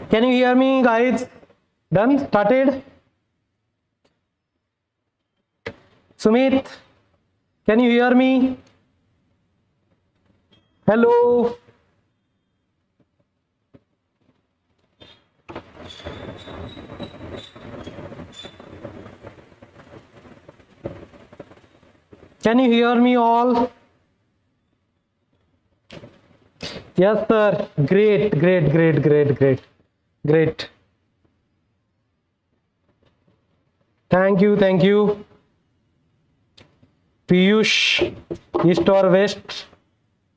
Can you hear me, guys? Done? Started? Sumit, can you hear me? Hello? Can you hear me all? Yes, sir. Great, great, great, great, great, great. Thank you, thank you. Piyush, east or west?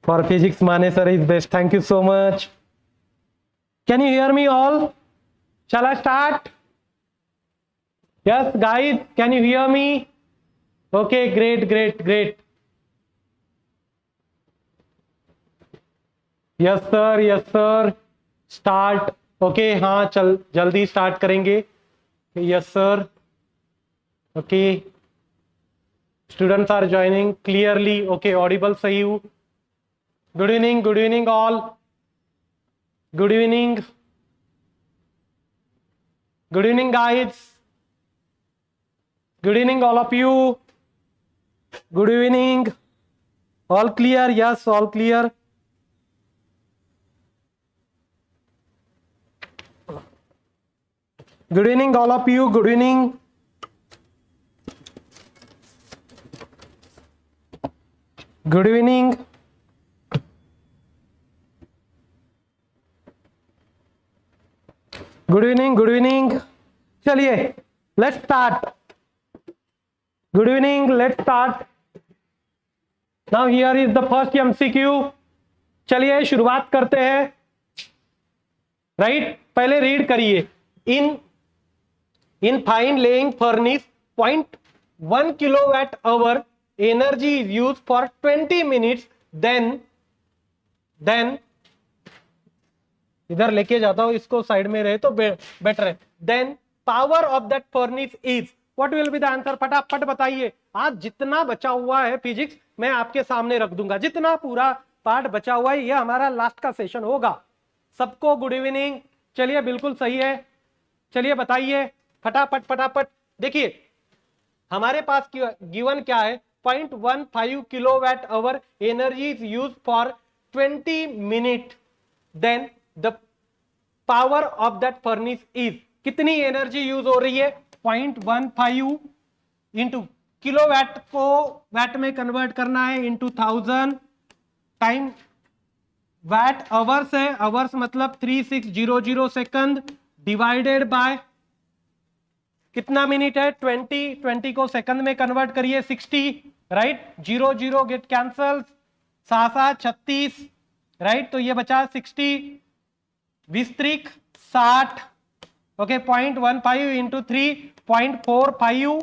For physics, Mane sir is best. Thank you so much. Can you hear me all? Shall I start? Yes, guys, can you hear me? Okay, great, great, great. Yes sir, yes sir. Start. Okay, हाँ, चल जल्दी start करेंगे. Yes sir. Okay, students are joining clearly. Okay, audible सही हूँ. Good evening, good evening all. Good evening, good evening guides. Good evening all of you. Good evening. All clear? Yes, all clear. Good evening all of you. Good evening. Good evening. Good evening. Good evening. चलिए, let's start. Good evening. Let's start. Now here is the first MCQ. चलिए शुरुआत करते हैं. Right, पहले read करिए. In fine laying furnace, 0.1 kilowatt hour energy is used for 20 minutes. Then इधर लेके जाता हूं, इसको साइड में रहे तो बेटर है. Then power of that furnace is, what will be the answer? फटाफट बताइए. आज जितना बचा हुआ है फिजिक्स मैं आपके सामने रख दूंगा. जितना पूरा पार्ट बचा हुआ है ये हमारा लास्ट का सेशन होगा. सबको गुड इवनिंग. चलिए, बिल्कुल सही है. चलिए बताइए फटाफट फटाफट. देखिए हमारे पास गिवन क्या है. 0.15 kilowatt hour energy is use for 20 minute. Then the power of that furnace is, कितनी एनर्जी यूज हो रही है? 0.15 इंटू किलोवाट को वैट में कन्वर्ट करना है इंटू 1000 टाइम वैट आवर्स है. आवर्स मतलब 3600 सेकंड डिवाइडेड बाय कितना मिनट है? 20 को सेकंड में कन्वर्ट करिए 60. Right, 0 get cancel. 36 राइट, तो ये बचा 60 विस्त्रिक 60. Okay, 0.15 into 3.45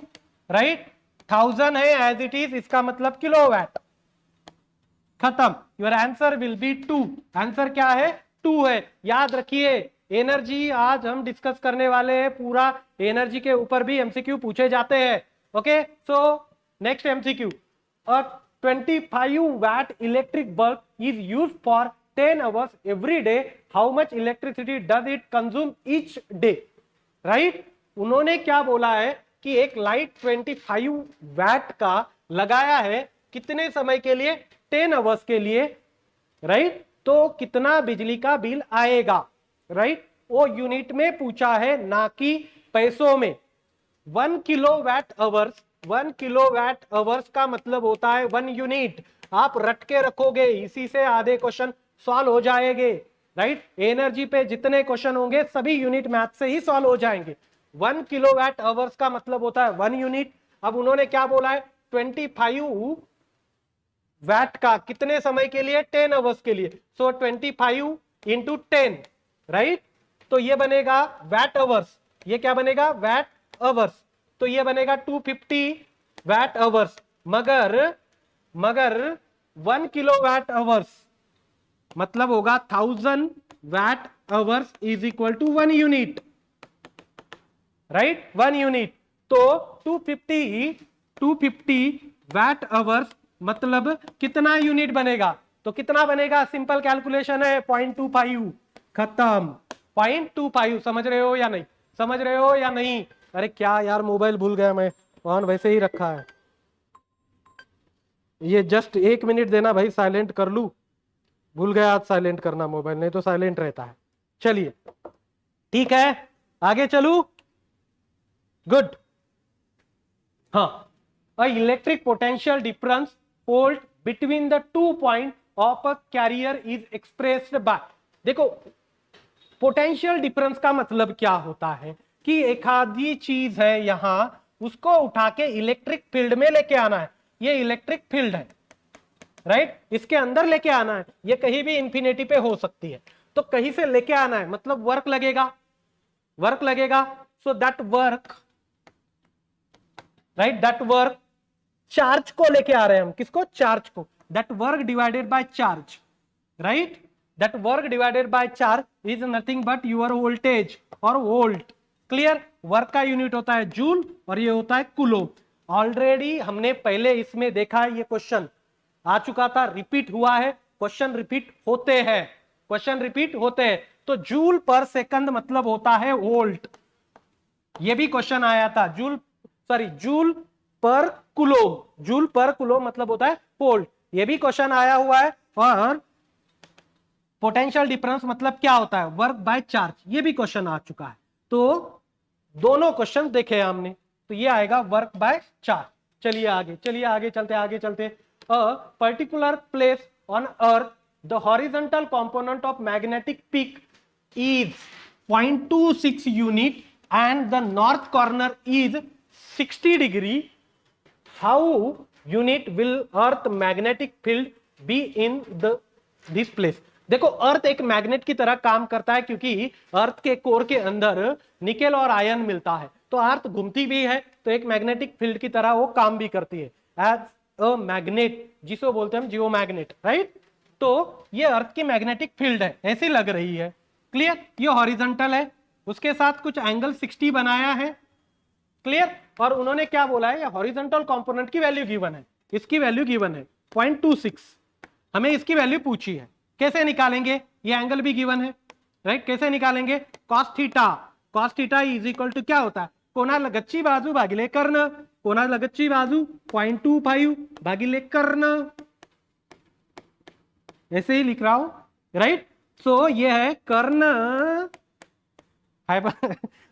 right. 1000 है एज इट इज, इसका मतलब किलोवाट. खत्म. Your answer will be 2. Answer क्या है? 2 है. याद रखिए एनर्जी आज हम डिस्कस करने वाले हैं. पूरा एनर्जी के ऊपर भी एमसीक्यू पूछे जाते हैं. Okay, so next MCQ. A 25 watt electric bulb is used for 10 hours every day. How much electricity does it consume each day? Right, उन्होंने क्या बोला है कि एक लाइट 25 वैट का लगाया है कितने समय के लिए? 10 hours के लिए. राइट, तो कितना बिजली का बिल आएगा? राइट, वो यूनिट में पूछा है ना कि पैसों में. 1 किलोवाट आवर्स, 1 किलोवाट आवर्स का मतलब होता है 1 यूनिट. आप रट के रखोगे, इसी से आधे क्वेश्चन सॉल्व हो जाएंगे. राइट, एनर्जी पे जितने क्वेश्चन होंगे सभी यूनिट मैथ से ही सॉल्व हो जाएंगे. 1 किलोवाट आवर्स का मतलब होता है 1 यूनिट. अब उन्होंने क्या बोला है? 25 वैट का कितने समय के लिए? 10 आवर्स के लिए. सो 25 इंटू 10 राइट, तो ये बनेगा वैट आवर्स. ये क्या बनेगा? Watt hours. तो ये बनेगा 250 वैट आवर्स. मगर 1 किलोवाट आवर्स मतलब होगा 1000 watt hours is equal to 1 unit. Right, 1 unit. तो 250 वैट आवर्स मतलब कितना यूनिट बनेगा? तो कितना बनेगा, सिंपल कैलकुलेशन है 0.25, खत्म। 0.25, समझ रहे हो या नहीं, समझ रहे हो या नहीं? अरे क्या यार, मोबाइल भूल गया मैं, ऑन वैसे ही रखा है। ये जस्ट 1 मिनट देना भाई, साइलेंट कर लूं, भूल गया आज साइलेंट करना मोबाइल, नहीं तो साइलेंट रहता है। चलिए ठीक है, आगे चलू, गुड। हाँ, a electric potential difference volt between the 2 point of a carrier is expressed by, देखो पोटेंशियल डिफरेंस का मतलब क्या होता है कि एक आधी चीज है यहां, उसको उठा के इलेक्ट्रिक फील्ड में लेके आना है, ये इलेक्ट्रिक फील्ड है, राइट, इसके अंदर लेके आना है, ये कहीं भी इंफिनिटी पे हो सकती है, तो कहीं से लेके आना है, मतलब वर्क लगेगा, वर्क लगेगा। So that work, right, that work, charge को लेके आ रहे हैं हम, किसको, चार्ज को, that work divided by charge, right, that work divided by charge is nothing but your voltage और वोल्ट, क्लियर। वर्क का यूनिट होता है जूल और ये होता है कूलोम्ब। ऑलरेडी हमने पहले इसमें देखा है, ये क्वेश्चन आ चुका था, रिपीट हुआ है, क्वेश्चन रिपीट होते हैं, क्वेश्चन रिपीट होते हैं। तो जूल पर सेकंड मतलब होता है वोल्ट, ये भी क्वेश्चन आया था, जूल पर कूलोम्ब, जूल पर कूलोम्ब मतलब होता है वोल्ट, ये भी क्वेश्चन आया हुआ है। और पोटेंशियल डिफरेंस मतलब क्या होता है, वर्क बाय चार्ज, ये भी क्वेश्चन आ चुका है। तो दोनों क्वेश्चन देखे हमने, तो ये आएगा वर्क बाय चार्ज। चलिए आगे, चलिए आगे चलते, आगे चलते। A particular place on earth the horizontal component of magnetic peak is 0.26 unit and the north corner is 60 degree, how unit will earth magnetic field be in this place? देखो अर्थ एक magnet की तरह काम करता है, क्योंकि अर्थ के कोर के अंदर निकेल और आयन मिलता है, तो अर्थ घूमती भी है, तो एक मैग्नेटिक फील्ड की तरह वो काम भी करती है, एज अ मैग्नेट, जिसको बोलते हैं हम जियो मैग्नेट, राइट। तो ये अर्थ की मैग्नेटिक फील्ड है, ऐसी लग रही है, क्लियर। ये हॉरिजॉन्टल है, उसके साथ कुछ एंगल 60 बनाया है, क्लियर। और उन्होंने क्या बोला है, ये हॉरिजॉन्टल कंपोनेंट की वैल्यू गिवन है, इसकी वैल्यू गिवन है 0.26, हमें इसकी वैल्यू पूछी है, कैसे निकालेंगे, ये एंगल भी गिवन है, राइट, कैसे निकालेंगे, cos theta, cos theta is equal to क्या होता है, कोना लगच्ची बाजू भागिले कर्ण, कोना लगच्ची बाजू 0.25 भागिले कर्ण, ऐसे ही लिख रहा हूं, राइट। सो ये है कर्ण,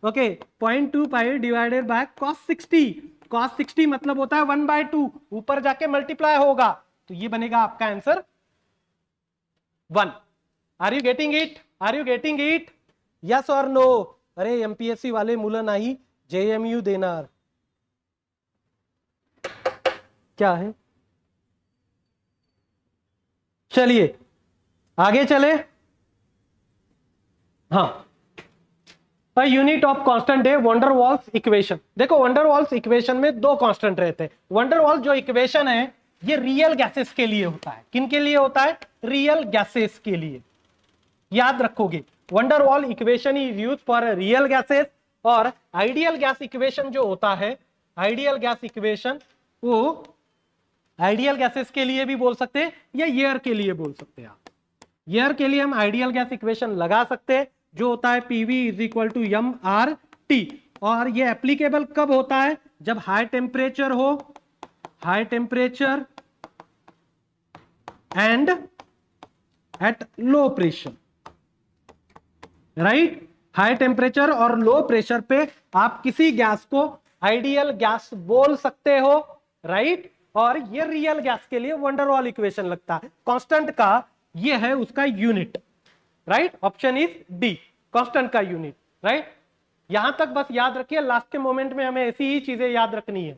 okay, 0.25 divided by cos 60, cos 60 मतलब होता है 1/2, ऊपर जाके मल्टीप्लाई होगा, तो ये बनेगा आपका answer 1। Are you getting it, are you getting it, yes और नो? अरे एमपीएससी वाले मुलं नाही, जेएमयू देणार, क्या है। चलिए आगे चले, हाँ, यूनिट ऑफ कांस्टेंट है वंडरवॉल्स इक्वेशन। देखो वंडरवॉल्स इक्वेशन में दो कांस्टेंट रहते हैं। वंडरवॉल्स जो इक्वेशन है ये रियल गैसेस के लिए होता है, किन के लिए होता है, रियल गैसेस के लिए, याद रखोगे। Van der Waals equation is use for real gases, और आइडियल गैस इक्वेशन जो होता है, आइडियल गैस इक्वेशन वो आइडियल गैसेस के लिए भी बोल सकते हैं या एयर के लिए बोल सकते हैं। आप एयर के लिए हम आइडियल गैस इक्वेशन लगा सकते हैं, जो होता है PV is equal to mRT, और ये एप्लीकेबल कब होता है, जब हाई टेम्परेचर हो, high temperature and at low pressure, right. High temperature और लो प्रेशर पे आप किसी गैस को आइडियल गैस बोल सकते हो, राइट। और ये रियल गैस के लिए वंडरवॉल इक्वेशन लगता है। कांस्टेंट का ये है उसका unit, right, option is D, constant का यूनिट, राइट। यहां तक बस याद रखिए, लास्ट के मोमेंट में हमें ऐसी ही चीजें याद रखनी है,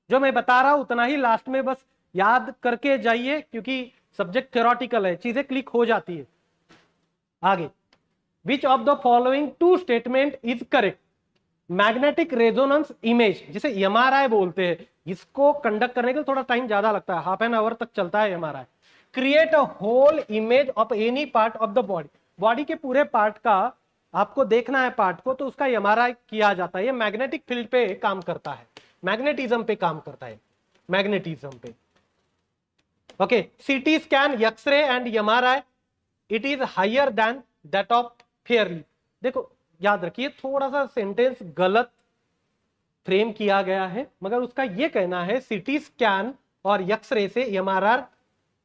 जो मैं बता रहा हूं उतना ही लास्ट में बस याद करके जाइए, क्योंकि सब्जेक्ट थ्योरेटिकल है, चीजें क्लिक हो जाती है। आगे, which of the following two statement is correct, magnetic resonance image, जिसे एमआरआई बोलते हैं, इसको कंडक्ट करने के लिए थोड़ा टाइम ज्यादा लगता है, हाफ एन आवर तक चलता है MRI. Create a whole image of any part of the body, body के पूरे पार्ट का आपको देखना है पार्ट को, तो उसका एमआरआई किया जाता है। ये मैग्नेटिक फील्ड पे काम करता है, मैग्नेटिज्म पे काम करता है, मैग्नेटिज्म पे। Okay, CT scan, x ray and MRI, it is higher than that of fairly. देखो याद रखिए, थोड़ा सा सेंटेंस गलत फ्रेम किया गया है, मगर उसका यह कहना है सीटी स्कैन और एक्सरे से एमआरआर,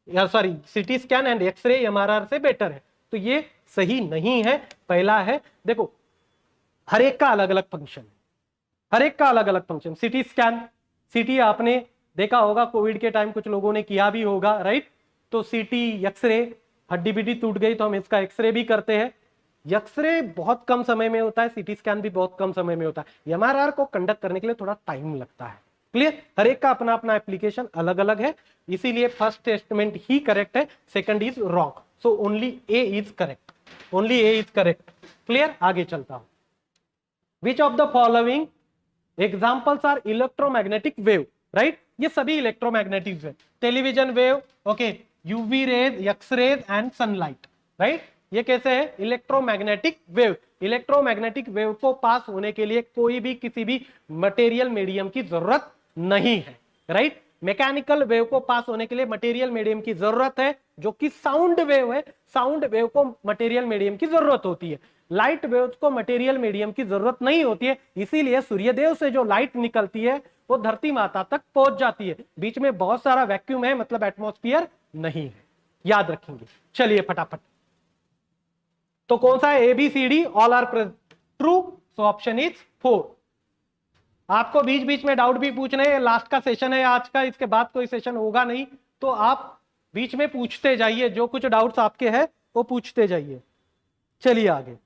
या sorry, CT scan and x ray MRI से बेटर है, तो ये सही नहीं है। पहला है, देखो हर एक का अलग अलग फंक्शन है, हर एक का अलग अलग फंक्शन। सीटी स्कैन, सीटी आपने देखा होगा, कोविड के टाइम कुछ लोगों ने किया भी होगा, राइट? तो सीटी, एक्सरे, हड्डी बिड्डी टूट गई तो हम इसका एक्सरे भी करते हैं। एक्सरे बहुत कम समय में होता है, सीटी स्कैन भी बहुत कम समय में होता है। एमआरआर को कंडक्ट करने के लिए थोड़ा टाइम लगता है। क्लियर? हर एक का अपना अपना एप्लीकेशन अलग अलग है, इसीलिए फर्स्ट स्टेटमेंट ही करेक्ट है, second is wrong. So only a is correct, only a is correct. Clear? आगे चलता हूं। Which of the following examples are electromagnetic wave, right? ये सभी electromagnetic wave, television wave, okay, UV rays, x rays and sunlight, right? ये कैसे है? Electromagnetic wave. Electromagnetic wave को पास होने के लिए कोई भी किसी भी मटेरियल मीडियम की जरूरत नहीं है, राइट? मैकेनिकल वेव को पास होने के लिए मटेरियल मीडियम की जरूरत है, जो कि साउंड वेव है। साउंड वेव को मटेरियल मीडियम की जरूरत होती है। लाइट वेव्स को मटेरियल मीडियम की जरूरत नहीं होती है, इसीलिए सूर्यदेव से जो लाइट निकलती है वो धरती माता तक पहुंच जाती है। बीच में बहुत सारा वैक्यूम है, मतलब एटमॉस्फेयर नहीं है, याद रखेंगे। चलिए फटाफट, तो कौन सा है? ABCD all are true, so option is 4। आपको बीच बीच में डाउट भी पूछने हैं, लास्ट का सेशन है आज का, इसके बाद कोई सेशन होगा नहीं, तो आप बीच में पूछते जाइए, जो कुछ डाउट्स आपके हैं वो पूछते जाइए। चलिए आगे।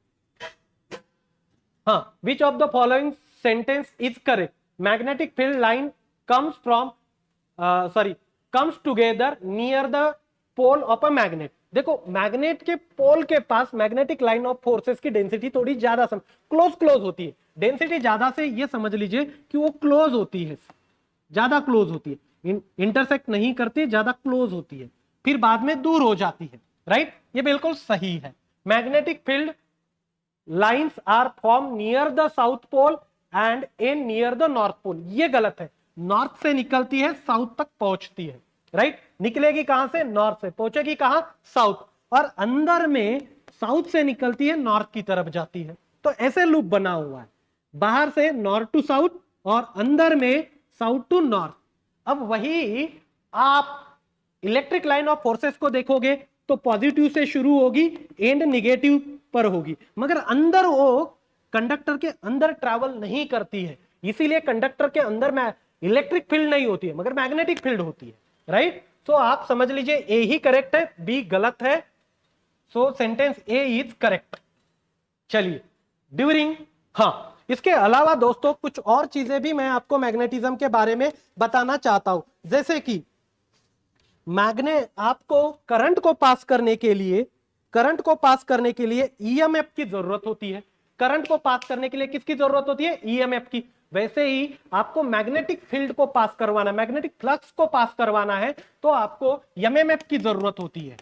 हाँ, which of the following sentence is correct? Magnetic field line comes from comes together near the pole of a magnet. देखो मैग्नेट के पोल के पास मैग्नेटिक लाइन ऑफ फोर्सेस की डेंसिटी थोड़ी ज्यादा क्लोज होती है। डेंसिटी ज्यादा से ये समझ लीजिए कि वो क्लोज होती है, ज्यादा क्लोज होती है, इंटरसेक्ट नहीं करती, ज्यादा क्लोज होती है, फिर बाद में दूर हो जाती है, राइट? ये बिल्कुल सही है। Magnetic field lines are form near the south pole and in near the north pole. ये गलत है, नॉर्थ से निकलती है, साउथ तक पहुंचती है, राइट? निकलेगी कहां से? नॉर्थ से, पहुंचेगी कहां? साउथ, और अंदर में साउथ से निकलती है, नॉर्थ की तरफ जाती है। तो ऐसे लूप बना हुआ है, बाहर से नॉर्थ टू साउथ और अंदर में साउथ टू नॉर्थ। अब वही आप इलेक्ट्रिक लाइन ऑफ फोर्सेस को देखोगे तो पॉजिटिव से शुरू होगी, एंड निगेटिव पर होगी, मगर अंदर वो कंडक्टर के अंदर ट्रैवल नहीं करती है, इसीलिए कंडक्टर के अंदर में इलेक्ट्रिक फील्ड नहीं होती है, मगर मैग्नेटिक फील्ड होती है, राइट? तो आप समझ लीजिए ए ही करेक्ट है, बी गलत है। सो सेंटेंस ए इज करेक्ट। चलिए, ड्यूरिंग, हाँ, इसके अलावा दोस्तों कुछ और चीजें भी मैं आपको मैग्नेटिज्म के बारे में बताना चाहता हूं, जैसे कि मैग्नेट, आपको करंट को पास करने के लिए ईएमएफ की जरूरत होती है। करंट को पास करने के लिए किसकी जरूरत होती है? ईएमएफ की। वैसे ही आपको मैग्नेटिक फील्ड को पास करवाना, मैग्नेटिक फ्लक्स को पास करवाना है, तो आपको एमएमएफ की जरूरत होती है।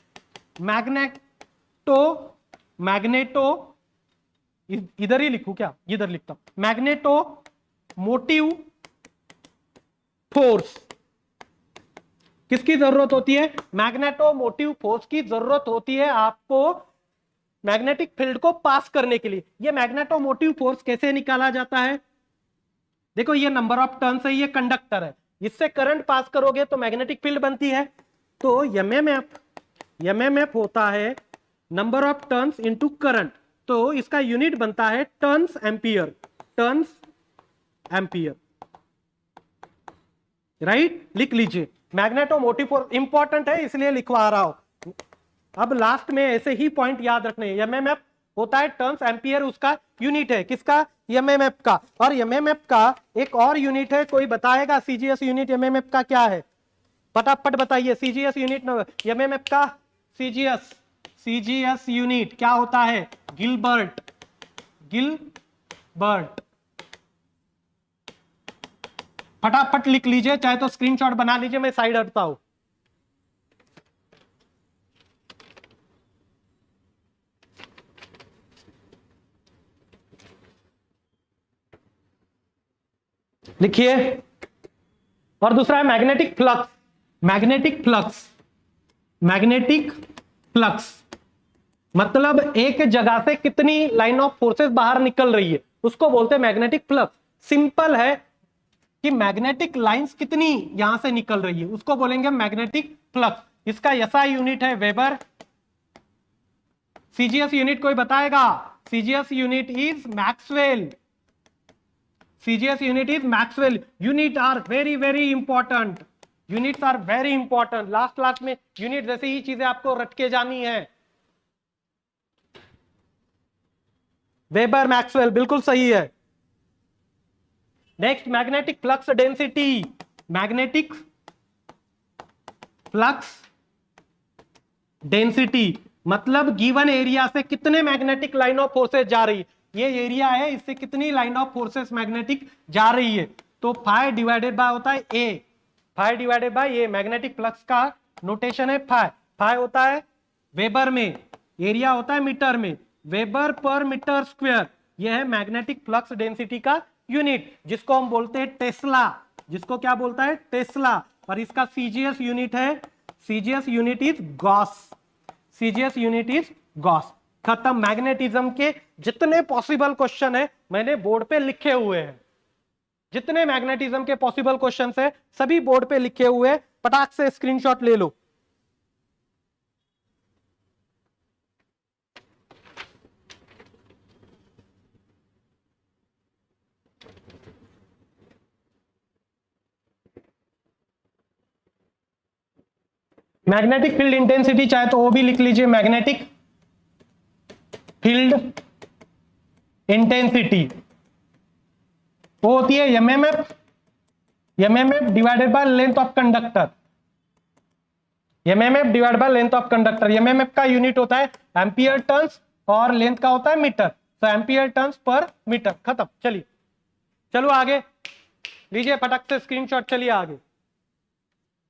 मैग्नेटो इधर ही लिखूं क्या? इधर लिखता हूं, मैग्नेटो मोटिव फोर्स किसकी जरूरत होती है? मैग्नेटो मोटिव फोर्स की जरूरत होती है आपको मैग्नेटिक फील्ड को पास करने के लिए। ये मैग्नेटो मोटिव फोर्स कैसे निकाला जाता है? देखो, ये नंबर ऑफ टर्न्स है, ये कंडक्टर है, इससे करंट पास करोगे तो मैग्नेटिक फील्ड बनती है। तो एमएमएफ होता है number of turns into current, तो इसका यूनिट बनता है टर्न्स एम्पियर, राइट? लिख लीजिए, मैग्नेटोमोटिव फोर्स इंपॉर्टेंट है इसलिए लिखवा रहा हूं। अब लास्ट में ऐसे ही पॉइंट याद रखने हैं। एमएमएफ होता है टर्न्स एम्पियर, उसका यूनिट है किसका? एमएमएफ का। और एमएमएफ का एक और यूनिट है, कोई बताएगा सीजीएस यूनिट एमएमएफ का क्या है? फटाफट बताइए, सीजीएस यूनिट एमएमएफ का सीजीएस यूनिट क्या होता है? गिलबर्ट। फटाफट लिख लीजिए, चाहे तो स्क्रीनशॉट बना लीजिए, मैं साइड हटता हूं। लिखिए। और दूसरा है मैग्नेटिक फ्लक्स। मैग्नेटिक फ्लक्स मतलब एक जगह से कितनी लाइन ऑफ फोर्सेस बाहर निकल रही है उसको बोलते हैं मैग्नेटिक फ्लक्स। सिंपल है कि मैग्नेटिक लाइंस कितनी यहां से निकल रही है उसको बोलेंगे मैग्नेटिक फ्लक्स। इसका एसआई यूनिट है वेबर। सीजीएस यूनिट कोई बताएगा? CGS unit is Maxwell. CGS unit is Maxwell. Unit are very very important. Units are very important. Last class में यूनिट जैसे ही चीजें आपको रट के जानी है। वेबर मैक्सवेल बिल्कुल सही है। Next magnetic flux density. Magnetic flux density मतलब गिवन एरिया से कितने मैग्नेटिक लाइन ऑफ फोर्सेस जा रही है। ये एरिया है, इससे कितनी लाइन ऑफ फोर्सेस मैग्नेटिक जा रही है। तो फाई डिवाइडेड बाय होता है A. Phi divided by A magnetic flux का नोटेशन है फाई। फाई होता है वेबर में, एरिया होता है मीटर में। वेबर पर मीटर स्क्वायर यह है मैग्नेटिक फ्लक्स डेंसिटी का यूनिट, जिसको हम बोलते हैं टेस्ला। जिसको क्या बोलता है? टेस्ला। और इसका सीजीएस यूनिट है, CGS unit is Gauss. CGS unit is Gauss. खत्म। मैग्नेटिज्म के जितने पॉसिबल क्वेश्चन है मैंने बोर्ड पे लिखे हुए हैं। जितने मैग्नेटिज्म के पॉसिबल क्वेश्चंस है सभी बोर्ड पे लिखे हुए हैं। पटाख से स्क्रीनशॉट ले लो। मैग्नेटिक फील्ड इंटेंसिटी चाहे तो वो भी लिख लीजिए। मैग्नेटिक फील्ड इंटेंसिटी वो होती है MMF. MMF divided by length of conductor. MMF divide by length of conductor. MMF का यूनिट होता है एम्पियर टर्न्स और लेंथ का होता है मीटर। तो एम्पियर टर्न्स पर मीटर। खत्म। चलिए चलो आगे लीजिए फटक से स्क्रीनशॉट। चलिए आगे।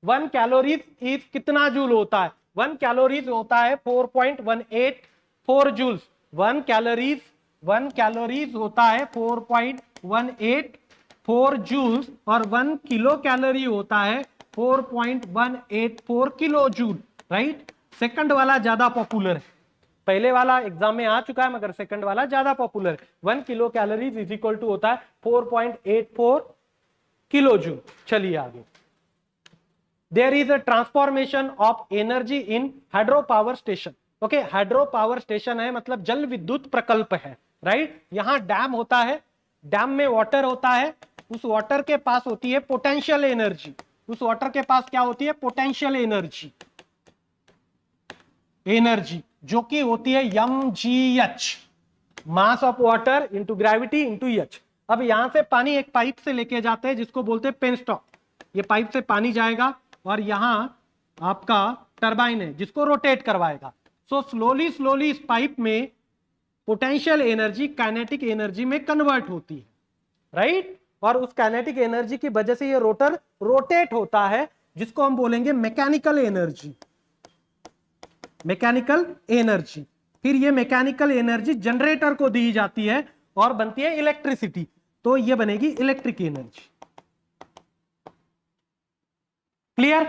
1 कैलोरीज इज कितना जूल होता है? 1 कैलोरीज होता है 4.184 जूल्स। 1 कैलोरीज होता है 4.184 जूल्स और 1 किलो कैलोरी होता है 4.184 किलो जूल। राइट। सेकंड वाला ज्यादा पॉपुलर है। पहले वाला एग्जाम में आ चुका है मगर सेकंड वाला ज्यादा पॉपुलर है। 1 kilo calories is equal to होता है 4.84 किलो जूल। चलिए आगे। There is a transformation of energy in hydro power station. Okay, hydro power station है मतलब जल विद्युत प्रकल्प है। राइट। यहां डैम होता है, डैम में वाटर होता है, उस वाटर के पास होती है पोटेंशियल एनर्जी। उस वाटर के पास क्या होती है? Potential energy. एनर्जी जो कि होती है mgh, mass of water into gravity into H. अब यहां से पानी एक पाइप से लेके जाते हैं जिसको बोलते हैं पेनस्टॉक। ये पाइप से पानी जाएगा और यहां आपका टरबाइन है जिसको रोटेट करवाएगा। सो स्लोली स्लोली इस पाइप में पोटेंशियल एनर्जी काइनेटिक एनर्जी में कन्वर्ट होती है। राइट। और उस काइनेटिक एनर्जी की वजह से ये रोटर रोटेट होता है जिसको हम बोलेंगे मैकेनिकल एनर्जी। Mechanical energy. फिर ये मैकेनिकल एनर्जी जनरेटर को दी जाती है और बनती है इलेक्ट्रिसिटी। तो ये बनेगी इलेक्ट्रिक एनर्जी। क्लियर?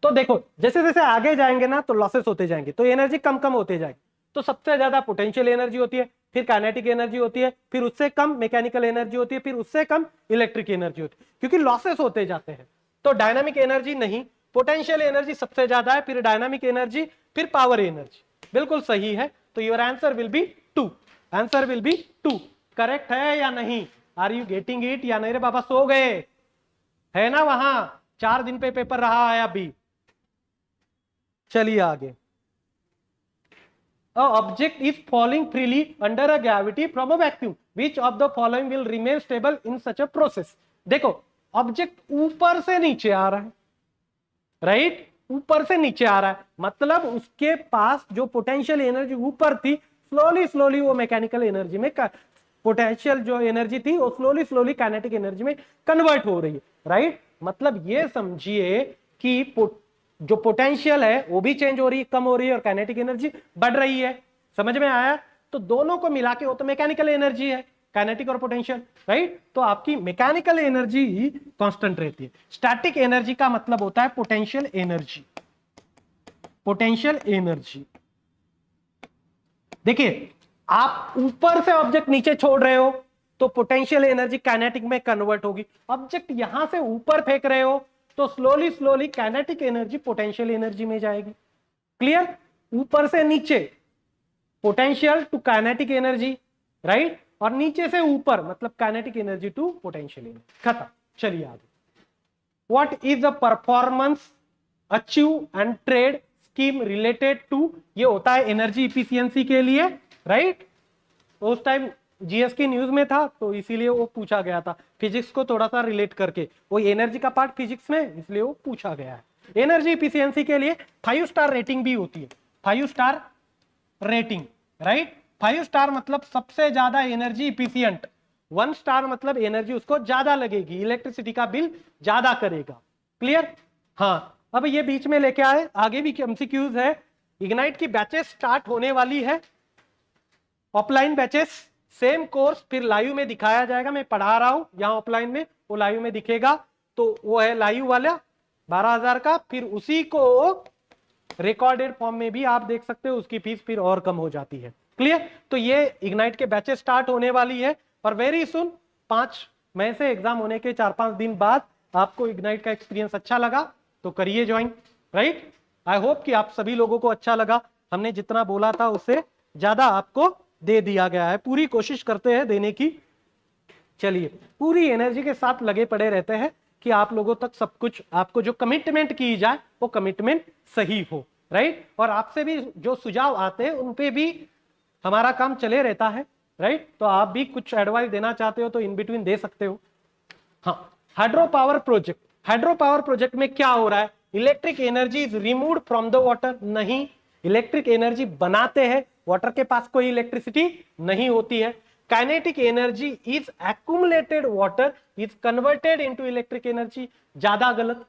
तो देखो जैसे जैसे आगे जाएंगे ना तो लॉसेस होते जाएंगे, तो एनर्जी कम कम होते जाएगी। तो सबसे ज्यादा पोटेंशियल एनर्जी होती है, फिर काइनेटिक एनर्जी होती है, फिर उससे कम मैकेनिकल एनर्जी होती है, फिर उससे कम इलेक्ट्रिक एनर्जी होती है, क्योंकि लॉसेस होते जाते हैं। तो डायनामिक एनर्जी नहीं, पोटेंशियल एनर्जी सबसे ज्यादा है, फिर डायनामिक एनर्जी, फिर पावर एनर्जी। बिल्कुल सही है। तो your answer will be 2। Answer will be 2। Correct है या नहीं? आर यू गेटिंग इट या नहीं? रे बाबा सो गए है ना? वहां 4 दिन पे पेपर रहा है अभी। चलिए आगे। A object is falling freely under a gravity from a vacuum. Which of the following will remain stable in such a process? देखो ऑब्जेक्ट ऊपर से नीचे आ रहा है। राइट। ऊपर से नीचे आ रहा है मतलब उसके पास जो पोटेंशियल एनर्जी ऊपर थी स्लोली स्लोली वो मैकेनिकल एनर्जी में, पोटेंशियल जो एनर्जी थी वो स्लोली स्लोली काइनेटिक एनर्जी में कन्वर्ट हो रही है। राइट। मतलब ये समझिए कि जो पोटेंशियल है वो भी चेंज हो रही है, कम हो रही है, और काइनेटिक एनर्जी बढ़ रही है। समझ में आया? तो दोनों को मिला के वो तो मैकेनिकल एनर्जी है, काइनेटिक और पोटेंशियल। राइट। तो आपकी मैकेनिकल एनर्जी ही कांस्टेंट रहती है। स्टैटिक एनर्जी का मतलब होता है पोटेंशियल एनर्जी। Potential energy. देखिए, आप ऊपर से ऑब्जेक्ट नीचे छोड़ रहे हो तो पोटेंशियल एनर्जी काइनेटिक में कन्वर्ट होगी। ऑब्जेक्ट यहां से ऊपर फेंक रहे हो तो slowly slowly kinetic energy potential energy में जाएगी। क्लियर? ऊपर से नीचे potential to kinetic energy, right, और नीचे से ऊपर मतलब kinetic energy to potential energy. खत्म। चलिए आगे। What is the performance achieve and trade scheme related to, ये होता है एनर्जी इफिशियंसी के लिए, राइट। उस टाइम जीएस की न्यूज में था तो इसीलिए वो पूछा गया था, फिजिक्स को थोड़ा सा रिलेट करके, वो एनर्जी का पार्ट फिजिक्स में, इसलिए वो पूछा गया है। एनर्जी इफिशियंसी के लिए 5 स्टार रेटिंग भी होती है, 5 स्टार रेटिंग, राइट। 5 स्टार मतलब सबसे ज्यादा एनर्जी इफिशियंट, 1 स्टार मतलब एनर्जी उसको ज्यादा लगेगी, इलेक्ट्रिसिटी का बिल ज्यादा करेगा। क्लियर? हाँ, अब ये बीच में लेके आए, आगे भी एमसीक्यूज है। इग्नाइट की बैचेस स्टार्ट होने वाली है, ऑफलाइन बैचेस, सेम कोर्स फिर लाइव में दिखाया जाएगा। मैं पढ़ा रहा हूं यहां ऑफलाइन में, वो लाइव में दिखेगा, तो वो है लाइव वाला 12,000 का। फिर उसी को रिकॉर्डेड फॉर्म में भी आप देख सकते हो, उसकी फीस फिर और कम हो जाती है। क्लियर? तो ये इग्नाइट के बैचेस स्टार्ट होने वाली है और वेरी सुन 5 मई से एग्जाम होने के 4-5 दिन बाद आपको इग्नाइट का एक्सपीरियंस अच्छा लगा तो करिए ज्वाइन, राइट। आई होप कि आप सभी लोगों को अच्छा लगा, हमने जितना बोला था उससे ज्यादा आपको दे दिया गया है, पूरी कोशिश करते हैं देने की। चलिए, पूरी एनर्जी के साथ लगे पड़े रहते हैं कि आप लोगों तक सब कुछ, आपको जो कमिटमेंट की जाए वो कमिटमेंट सही हो, राइट। और आपसे भी जो सुझाव आते हैं उन पे भी हमारा काम चले रहता है, राइट। तो आप भी कुछ एडवाइस देना चाहते हो तो इन बिटवीन दे सकते हो। हाँ, hydro power project, hydro power project में क्या हो रहा है? Electric energy is removed from the water, नहीं, इलेक्ट्रिक एनर्जी बनाते हैं, वाटर के पास कोई इलेक्ट्रिसिटी नहीं होती है। Kinetic energy is accumulated water is converted into electric energy, ज्यादा गलत।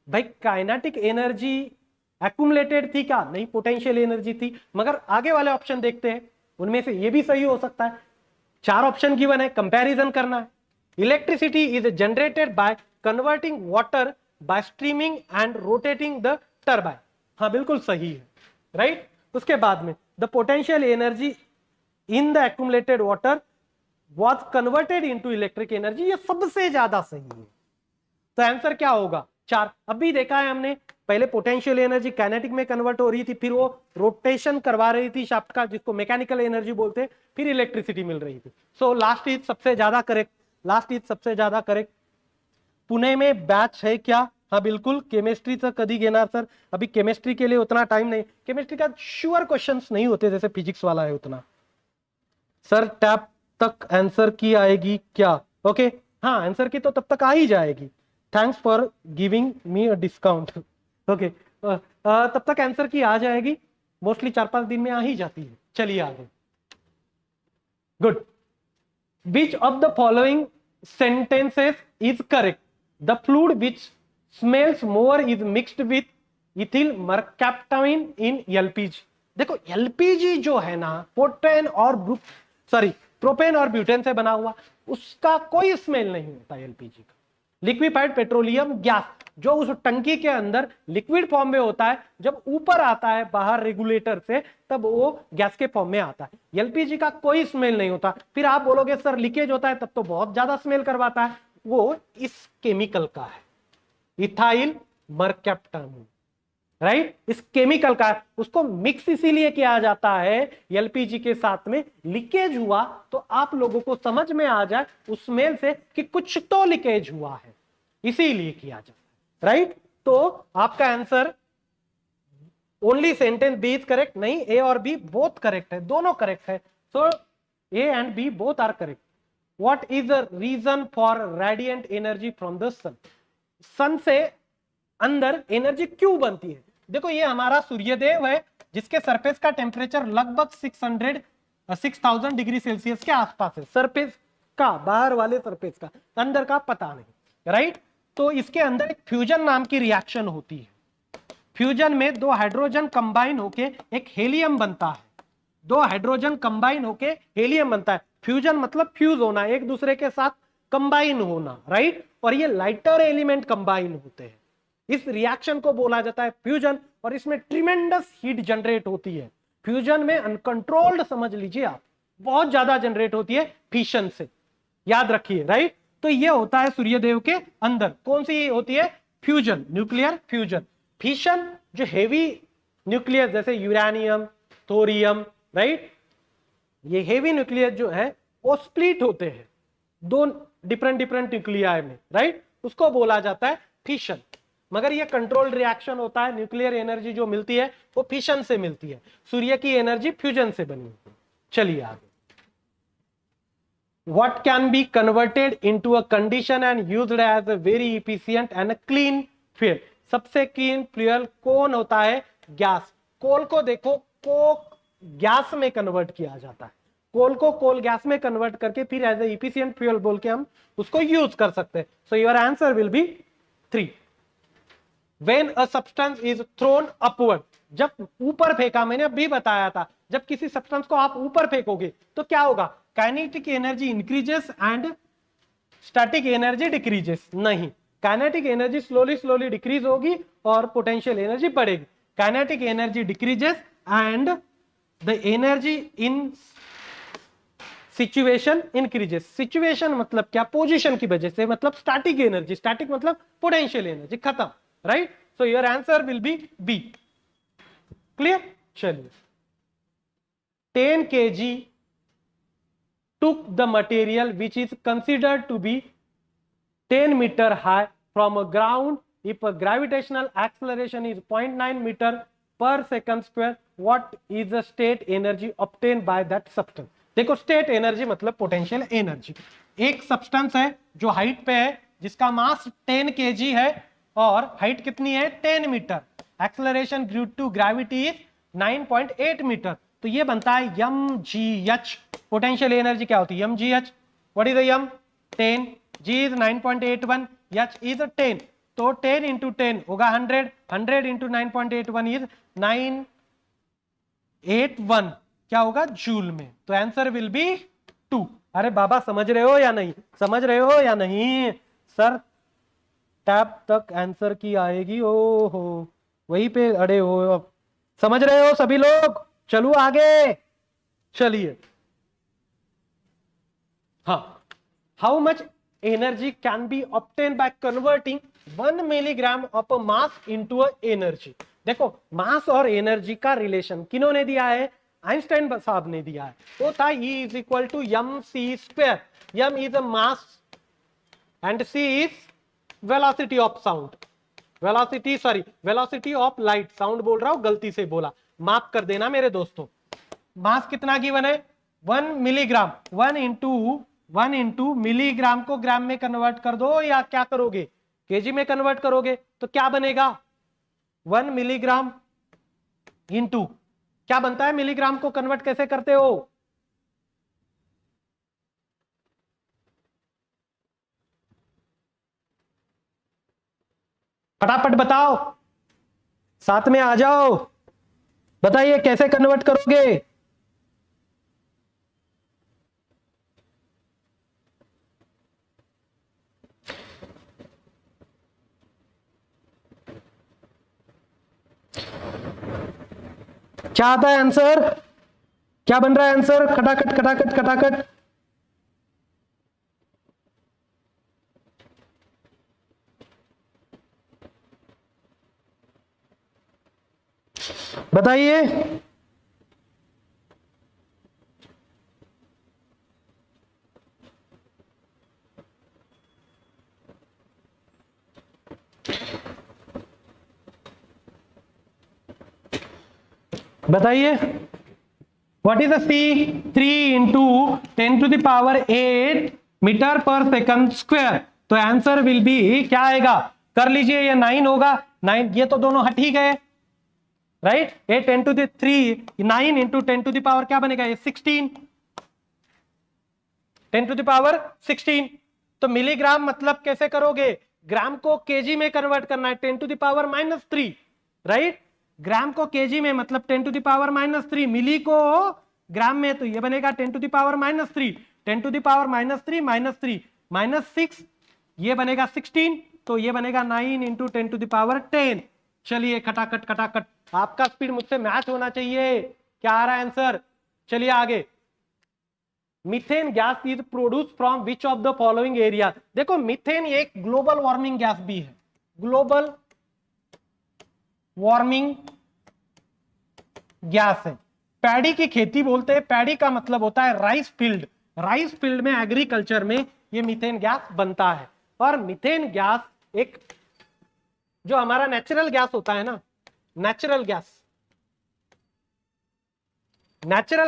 भाई काइनेटिक एनर्जी एक्यूमुलेटेड थी क्या? नहीं, पोटेंशियल एनर्जी थी। मगर आगे वाले ऑप्शन देखते हैं, उनमें से ये भी सही हो सकता है। 4 ऑप्शन गिवन है, कंपैरिजन करना है। Electricity is generated by converting water bye streaming and rotating the turbine, हाँ बिल्कुल सही है, राइट। उसके बाद में the potential energy in the accumulated water was converted into electric energy, ये सबसे ज्यादा सही है। तो आंसर क्या होगा? 4। अभी देखा है हमने, पहले पोटेंशियल एनर्जी काइनेटिक में कन्वर्ट हो रही थी, फिर वो रोटेशन करवा रही थी शाफ्ट का, जिसको मैकेनिकल एनर्जी बोलते हैं, फिर इलेक्ट्रिसिटी मिल रही थी। सो लास्ट इज सबसे ज्यादा करेक्ट, लास्ट इज सबसे ज्यादा करेक्ट। पुणे में बैच है क्या? हाँ बिल्कुल, केमिस्ट्री तक कभी घेना सर, अभी केमिस्ट्री के लिए उतना टाइम नहीं, केमिस्ट्री का श्योर क्वेश्चंस नहीं होते जैसे फिजिक्स वाला है उतना। सर टैप तक आंसर की आएगी क्या? ओके, हाँ आंसर की तो तब तक आ ही जाएगी। Thanks for giving me a discount. Okay, तब तक आंसर की आ जाएगी, मोस्टली 4-5 दिन में आ ही जाती है। चलिए आगे। Good. Which of the following sentences is correct? The fluid which smells more is mixed with ethyl mercaptan in LPG। देखो LPG जो है ना, प्रोपेन और ब्यूटेन से बना हुआ, उसका कोई स्मेल नहीं होता एलपीजी का। लिक्विफाइड पेट्रोलियम गैस जो उस टंकी के अंदर लिक्विड फॉर्म में होता है, जब ऊपर आता है बाहर रेगुलेटर से तब वो गैस के फॉर्म में आता है। एलपीजी का कोई स्मेल नहीं होता। फिर आप बोलोगे सर लीकेज होता है, तब तो बहुत ज्यादा स्मेल करवाता है, वो इस केमिकल का है, इथाइल मर्कैप्टन, राइट। इस केमिकल का उसको मिक्स इसीलिए किया जाता है एलपीजी के साथ में, लीकेज हुआ तो आप लोगों को समझ में आ जाए उस स्मेल से कि कुछ तो लीकेज हुआ है, इसीलिए किया जाता है, राइट। तो आपका answer only sentence b is correct, नहीं ए और बी बोथ करेक्ट है, दोनों करेक्ट है। So A and B both are correct. What is the reason for radiant energy from the sun? Sun से अंदर एनर्जी क्यों बनती है? देखो ये हमारा सूर्यदेव है जिसके सरफेस का टेम्परेचर लगभग 6000 डिग्री सेल्सियस के आसपास है, सरफेस का, बाहर वाले सरफेस का, अंदर का पता नहीं, राइट। तो इसके अंदर एक फ्यूजन नाम की रिएक्शन होती है। फ्यूजन में 2 हाइड्रोजन कंबाइन होके एक हेलियम बनता है, 2 हाइड्रोजन कंबाइन होके हेलियम बनता है। फ्यूजन मतलब फ्यूज होना, एक दूसरे के साथ कंबाइन होना, राइट। और ये लाइटर एलिमेंट कंबाइन होते हैं, इस रिएक्शन को बोला जाता है फ्यूजन। और इसमें ट्रिमेंडस हीट जनरेट होती है। फ्यूजन में अनकंट्रोल्ड समझ लीजिए आप, बहुत ज्यादा जनरेट होती है फिशन से, याद रखिए, राइट। तो ये होता है सूर्यदेव के अंदर। कौन सी होती है? Fusion, nuclear fusion. फिशन जो हेवी न्यूक्लियर जैसे यूरेनियम, थोरियम, राइट, ये हेवी न्यूक्लियर जो है वो स्प्लिट होते हैं दो डिफरेंट न्यूक्लियाई में, राइट, उसको बोला जाता है फिशन। मगर ये कंट्रोल्ड रिएक्शन होता है। न्यूक्लियर एनर्जी जो मिलती है वो फिशन से मिलती है, सूर्य की एनर्जी फ्यूजन से बनी है। चलिए आगे। What can be converted into a condition and used as a very efficient and a clean fuel? सबसे क्लीन फ्यूल कौन होता है? गैस। कोल को देखो, कोक गैस में कन्वर्ट किया जाता है। कोल को कोल गैस में कन्वर्ट करके फिर एज ए इफिशिएंट फ्यूल बोल के हम उसको यूज कर सकते हैं। सो your answer will B 3। When a substance is thrown upward, जब ऊपर फेंका, मैंने अभी बताया था, जब किसी सब्सटेंस को आप ऊपर फेंकोगे तो क्या होगा? Kinetic energy increases and static energy decreases. नहीं, काइनेटिक एनर्जी स्लोली डिक्रीज होगी और पोटेंशियल एनर्जी बढ़ेगी। Kinetic energy decreases and the energy in situation increases. Situation मतलब क्या? पोजीशन की वजह से, मतलब स्टैटिक एनर्जी, स्टैटिक मतलब पोटेंशियल एनर्जी खत्म, right. So your answer will be b. Clear? चलिए, 10 kg took the material which is considered to be 10 meter high from a ground if a gravitational acceleration is 0.9 meter per second square, what is the state energy obtained by that substance? देखो, state energy मतलब potential energy. एक substance है जो height पे है, जिसका मास 10 kg है और हाइट कितनी है? 10 meter. Acceleration due to gravity is 9.8 meter. तो ये बनता है mgh। पोटेंशियल एनर्जी क्या होती है? mgh। What is m? 10, g is 9.81, h is 10। तो 10 इंटू 10 होगा 100, 100 इंटू 9.81 इज 981, क्या होगा? जूल में। तो आंसर विल बी 2। अरे बाबा, समझ रहे हो या नहीं? समझ रहे हो या नहीं? सर टैब तक आंसर की आएगी, ओहो वहीं पे अड़े हो। अब समझ रहे हो सभी लोग? चलो आगे चलिए। हाँ, how much energy can be obtain by converting 1 milligram of a mass into a energy? देखो, मास और एनर्जी का रिलेशन किन्होंने दिया है? आइंस्टाइन साहब ने दिया है। वो था E is equal to mc²। m is a mass and c is velocity of sound, velocity of light. Sound बोल रहा हूं, गलती से बोला, माफ कर देना मेरे दोस्तों। मास कितना गिवन है? 1 मिलीग्राम। 1 इंटू मिलीग्राम को ग्राम में कन्वर्ट कर दो, या क्या करोगे? केजी में कन्वर्ट करोगे तो क्या बनेगा? 1 मिलीग्राम इंटू क्या बनता है? मिलीग्राम को कन्वर्ट कैसे करते हो? फटाफट बताओ, साथ में आ जाओ, बताइए कैसे कन्वर्ट करोगे? क्या आता है आंसर? क्या बन रहा है आंसर? खटाखट खटाखट खटाखट। बताइए। बताइए, what is c? 3 into 10 to the power 8 meter पर सेकंड स्क्वायर। तो आंसर विल बी क्या आएगा? कर लीजिए, ये 9 होगा। 9, ये तो दोनों हट ही गए, right. 8 10 to the 3, 9 into 10 to the power क्या बनेगा? ये 16, 10 टू द पावर 16। तो मिलीग्राम मतलब कैसे करोगे? ग्राम को केजी में कन्वर्ट करना है, 10 टू द पावर -3, राइट। ग्राम को केजी में मतलब 10 टू द पावर -3, मिली को ग्राम में, तो ये बनेगा 10 to the power -3, 10 to the power -3 -6, ये बनेगा 16, तो ये बनेगा 9 इंटू 10 टू द पावर 10। चलिए खटाखट खटाखट, आपका स्पीड मुझसे मैच होना चाहिए। क्या आ रहा है आंसर? चलिए आगे। Methane gas is produce from which of the following area. देखो मीथेन एक ग्लोबल वार्मिंग गैस भी है, ग्लोबल वार्मिंग गैस है। पैडी की खेती बोलते हैं, पैडी का मतलब होता है राइस फील्ड, राइस फील्ड में एग्रीकल्चर में ये मीथेन गैस बनता है। और मीथेन गैस एक जो हमारा नेचुरल गैस होता है ना, नेचुरल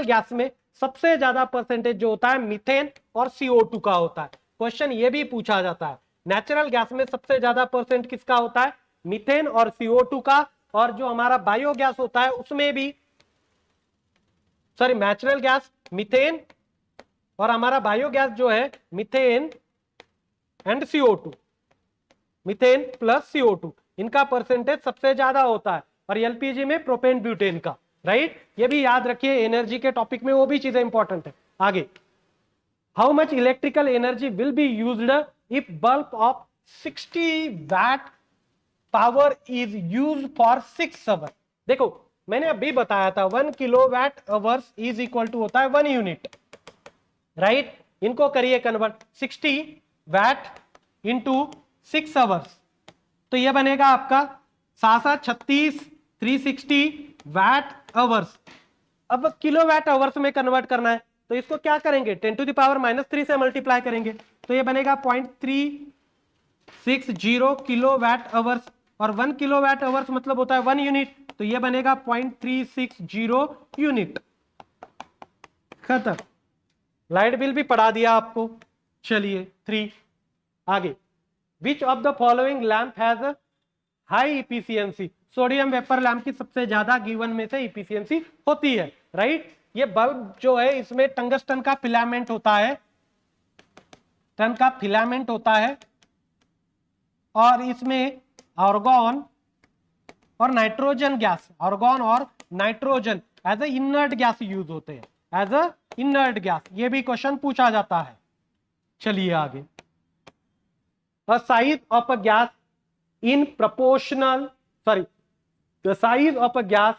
गैस में सबसे ज्यादा परसेंटेज जो होता है मीथेन और CO2 का होता है। क्वेश्चन ये भी पूछा जाता है, नेचुरल गैस में सबसे ज्यादा परसेंट किसका होता है? मीथेन और CO2 का। और जो हमारा बायोगैस होता है उसमें भी, सॉरी नेचुरल गैस मीथेन और हमारा बायोगैस जो है methane and CO2, methane plus CO2, इनका परसेंटेज सबसे ज्यादा होता है। और एलपीजी में प्रोपेन ब्यूटेन का, राइट? ये भी याद रखिए, एनर्जी के टॉपिक में वो भी चीजें इंपॉर्टेंट है। आगे, how much electrical energy will be used if bulb of 60 watt power is used for 6 hour. देखो मैंने अभी बताया था 1 kilowatt hours is equal to होता है 1 यूनिट, राइट? इनको करिए कन्वर्ट, 60 वैट इंटू 6 आवर्स, तो ये बनेगा आपका 736 360 वैट आवर्स। अब किलोवाट आवर्स में कन्वर्ट करना है तो इसको क्या करेंगे, 10⁻³ से मल्टीप्लाई करेंगे, तो ये बनेगा 0.360 किलोवाट आवर्स। और 1 किलोवाट आवर्स मतलब होता है 1 यूनिट, तो ये बनेगा 0.360 यूनिट। खत्म, लाइट बिल भी पढ़ा दिया आपको। चलिए 3 आगे, which of the following lamp has high efficiency. Sodium vapour lamp की सबसे ज्यादा गिवन में से इफिशियंसी होती है, राइट? ये बल्ब जो है इसमें टंगस्टन का फिलामेंट होता है, टन का फिलामेंट होता है, और इसमें आर्गन और नाइट्रोजन गैस, आर्गन और nitrogen as a inert gas use होते हैं, एज अ इनर्ट गैस। ये भी क्वेश्चन पूछा जाता है। चलिए आगे, the size of a gas in proportional, sorry, the size of a gas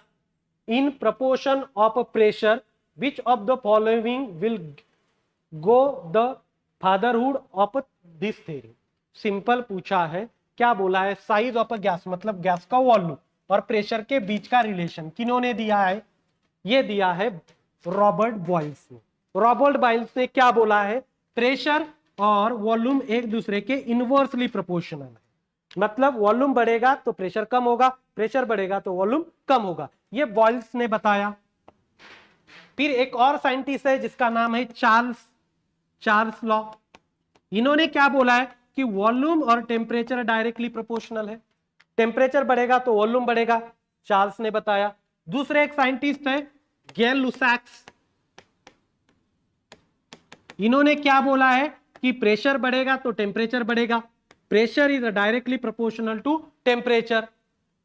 in proportion of pressure, which of the following will go the fatherhood of this theory. Simple पूछा है, क्या बोला है? साइज ऑफ अ गैस मतलब gas का volume और pressure के बीच का रिलेशन किन्होंने दिया है? ये दिया है रॉबर्ट बॉयल्स ने। रॉबर्ट बॉयल्स ने क्या बोला है? प्रेशर और वॉल्यूम एक दूसरे के इनवर्सली प्रोपोर्शनल है, मतलब वॉल्यूम बढ़ेगा तो प्रेशर कम होगा, प्रेशर बढ़ेगा तो वॉल्यूम कम होगा, ये बॉयल्स ने बताया। फिर एक और साइंटिस्ट है जिसका नाम है चार्ल्स लॉ। इन्होंने क्या बोला है कि वॉल्यूम और टेम्परेचर डायरेक्टली प्रोपोर्शनल है, टेम्परेचर बढ़ेगा तो वॉल्यूम बढ़ेगा, चार्ल्स ने बताया। दूसरे एक साइंटिस्ट है गैल लुसाक्स, इन्होंने क्या बोला है कि प्रेशर बढ़ेगा तो टेम्परेचर बढ़ेगा, pressure is directly proportional to temperature,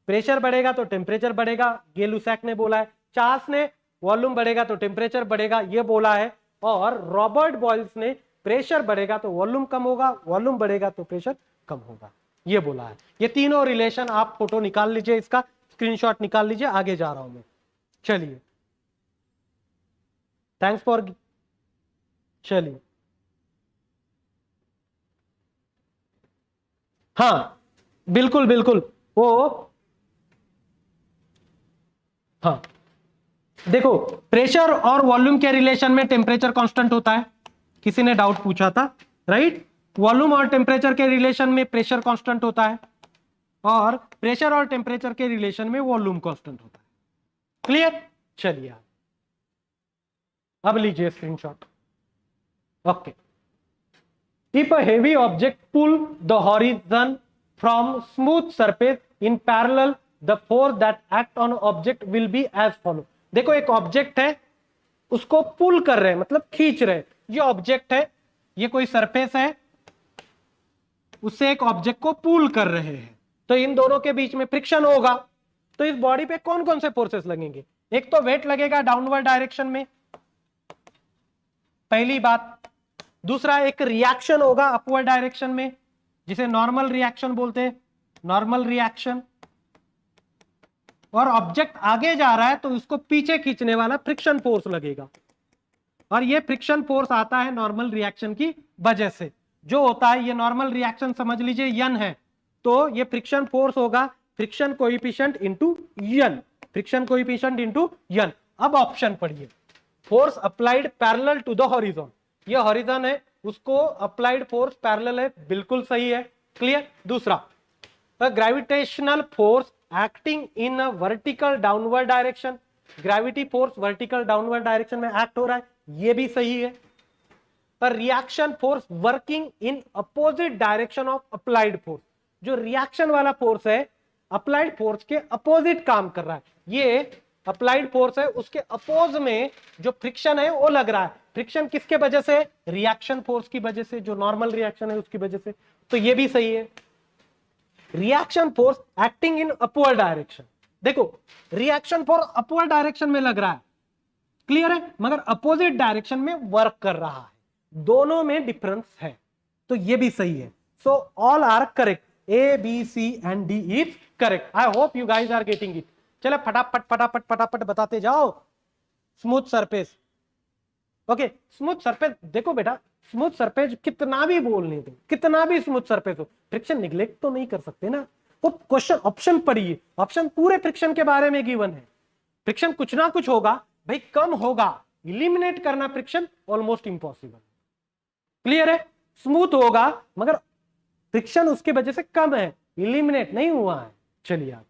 pressure बढ़ेगा तो टेम्परेचर बढ़ेगा, गैल लुसाक ने बोला है। चार्ल्स ने वॉल्यूम बढ़ेगा तो टेम्परेचर बढ़ेगा, ये बोला है। और रॉबर्ट बॉयल्स ने प्रेशर बढ़ेगा तो वॉल्यूम कम होगा, वॉल्यूम बढ़ेगा तो प्रेशर कम होगा, ये बोला है। ये तीनों रिलेशन आप फोटो निकाल लीजिए, इसका स्क्रीनशॉट निकाल लीजिए। आगे जा रहा हूं मैं, चलिए थैंक्स फॉर, चलिए हाँ बिल्कुल बिल्कुल, वो हाँ देखो, प्रेशर और वॉल्यूम के रिलेशन में टेम्परेचर कांस्टेंट होता है, किसी ने डाउट पूछा था, राइट? वॉल्यूम और टेम्परेचर के रिलेशन में प्रेशर कांस्टेंट होता है, और प्रेशर और टेम्परेचर के रिलेशन में वॉल्यूम कांस्टेंट होता है। क्लियर? चलिए अब लीजिए screenshot. Okay, if a heavy object pull the horizon from smooth surface in parallel, the force that act on object will be as follow. देखो एक ऑब्जेक्ट है, उसको पुल कर रहे हैं मतलब खींच रहे हैं, ये ऑब्जेक्ट है, ये कोई सरफेस है, उससे एक ऑब्जेक्ट को पुल कर रहे हैं, तो इन दोनों के बीच में फ्रिक्शन होगा। तो इस बॉडी पे कौन कौन से फोर्सेस लगेंगे? एक तो वेट लगेगा डाउनवर्ड डायरेक्शन में, पहली बात। दूसरा एक रिएक्शन होगा अपवर्ड डायरेक्शन में, जिसे नॉर्मल रिएक्शन बोलते हैं, नॉर्मल रिएक्शन। और ऑब्जेक्ट आगे जा रहा है तो उसको पीछे खींचने वाला फ्रिक्शन फोर्स लगेगा, और ये फ्रिक्शन फोर्स आता है नॉर्मल रिएक्शन की वजह से। जो होता है ये नॉर्मल रिएक्शन समझ लीजिए यन है, तो ये फ्रिक्शन फोर्स होगा friction coefficient into N, friction coefficient into N. अब ऑप्शन पढ़िए, force applied parallel to the horizon, ये हॉरिजॉन है उसको अप्लाइड फोर्स पैरेलल है, बिल्कुल सही है, क्लियर। दूसरा, gravitational force acting in a vertical downward direction, gravity force vertical downward direction में एक्ट हो रहा है, ये भी सही है। पर reaction force working in opposite direction of applied force, जो रिएक्शन वाला फोर्स है अप्लाइड फोर्स के अपोजिट काम कर रहा है, ये अप्लाइड फोर्स है उसके अपोज में जो फ्रिक्शन है वो लग रहा है। फ्रिक्शन किसके वजह से? रिएक्शन फोर्स की वजह से, जो नॉर्मल रिएक्शन है उसकी वजह से, तो ये भी सही है। Reaction force acting in upward direction, देखो रिएक्शन फोर्स अपवर्ड डायरेक्शन में लग रहा है, क्लियर है, मगर अपोजिट डायरेक्शन में वर्क कर रहा है, दोनों में डिफरेंस है, तो ये भी सही है। So all are correct, a b c and d is correct. I hope you guys are getting it. चलो फटाफट फटाफट फटाफट बताते जाओ। Smooth surface, okay smooth surface, देखो बेटा स्मूथ सरफेस कितना भी बोलने दो, कितना भी स्मूथ सरफेस हो, फ्रिक्शन निगलेक्ट तो नहीं कर सकते ना। वो क्वेश्चन ऑप्शन पढ़िए, ऑप्शन पूरे फ्रिक्शन के बारे में गिवन है। फ्रिक्शन कुछ ना कुछ होगा भाई, कम होगा, इलिमिनेट करना फ्रिक्शन ऑलमोस्ट इंपॉसिबल, क्लियर है। स्मूथ होगा मगर फ्रिक्शन उसकी वजह से कम है, इलिमिनेट नहीं हुआ है। चलिए आगे,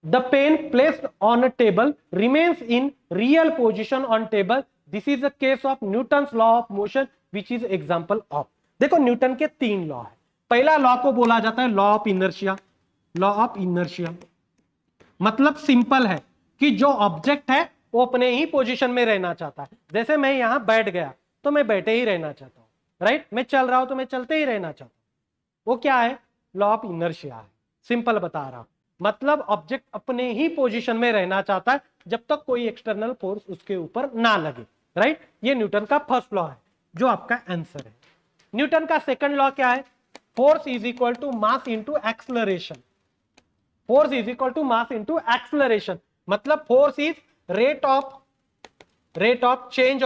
the pen placed on a table remains in real position on table, this is the case of Newton's law of motion which is example of. देखो न्यूटन के 3 लॉ है, पहला लॉ को बोला जाता है law of inertia. Law of inertia मतलब simple है कि जो ऑब्जेक्ट है वो अपने ही पोजीशन में रहना चाहता है। जैसे मैं यहां बैठ गया तो मैं बैठे ही रहना चाहता हूं, राइट। मैं चल रहा हूं तो मैं चलते ही रहना चाहता हूं, वो क्या है? लॉ ऑफ इनर्शिया है, सिंपल बता रहा हूं। मतलब ऑब्जेक्ट अपने ही पोजीशन में रहना चाहता है जब तक कोई एक्सटर्नल फोर्स उसके ऊपर ना लगे, राइट। ये न्यूटन का फर्स्ट लॉ है जो आपका आंसर है। न्यूटन का सेकंड लॉ क्या है? Force is equal to mass into acceleration, force is equal to mass into acceleration, मतलब force is rate of change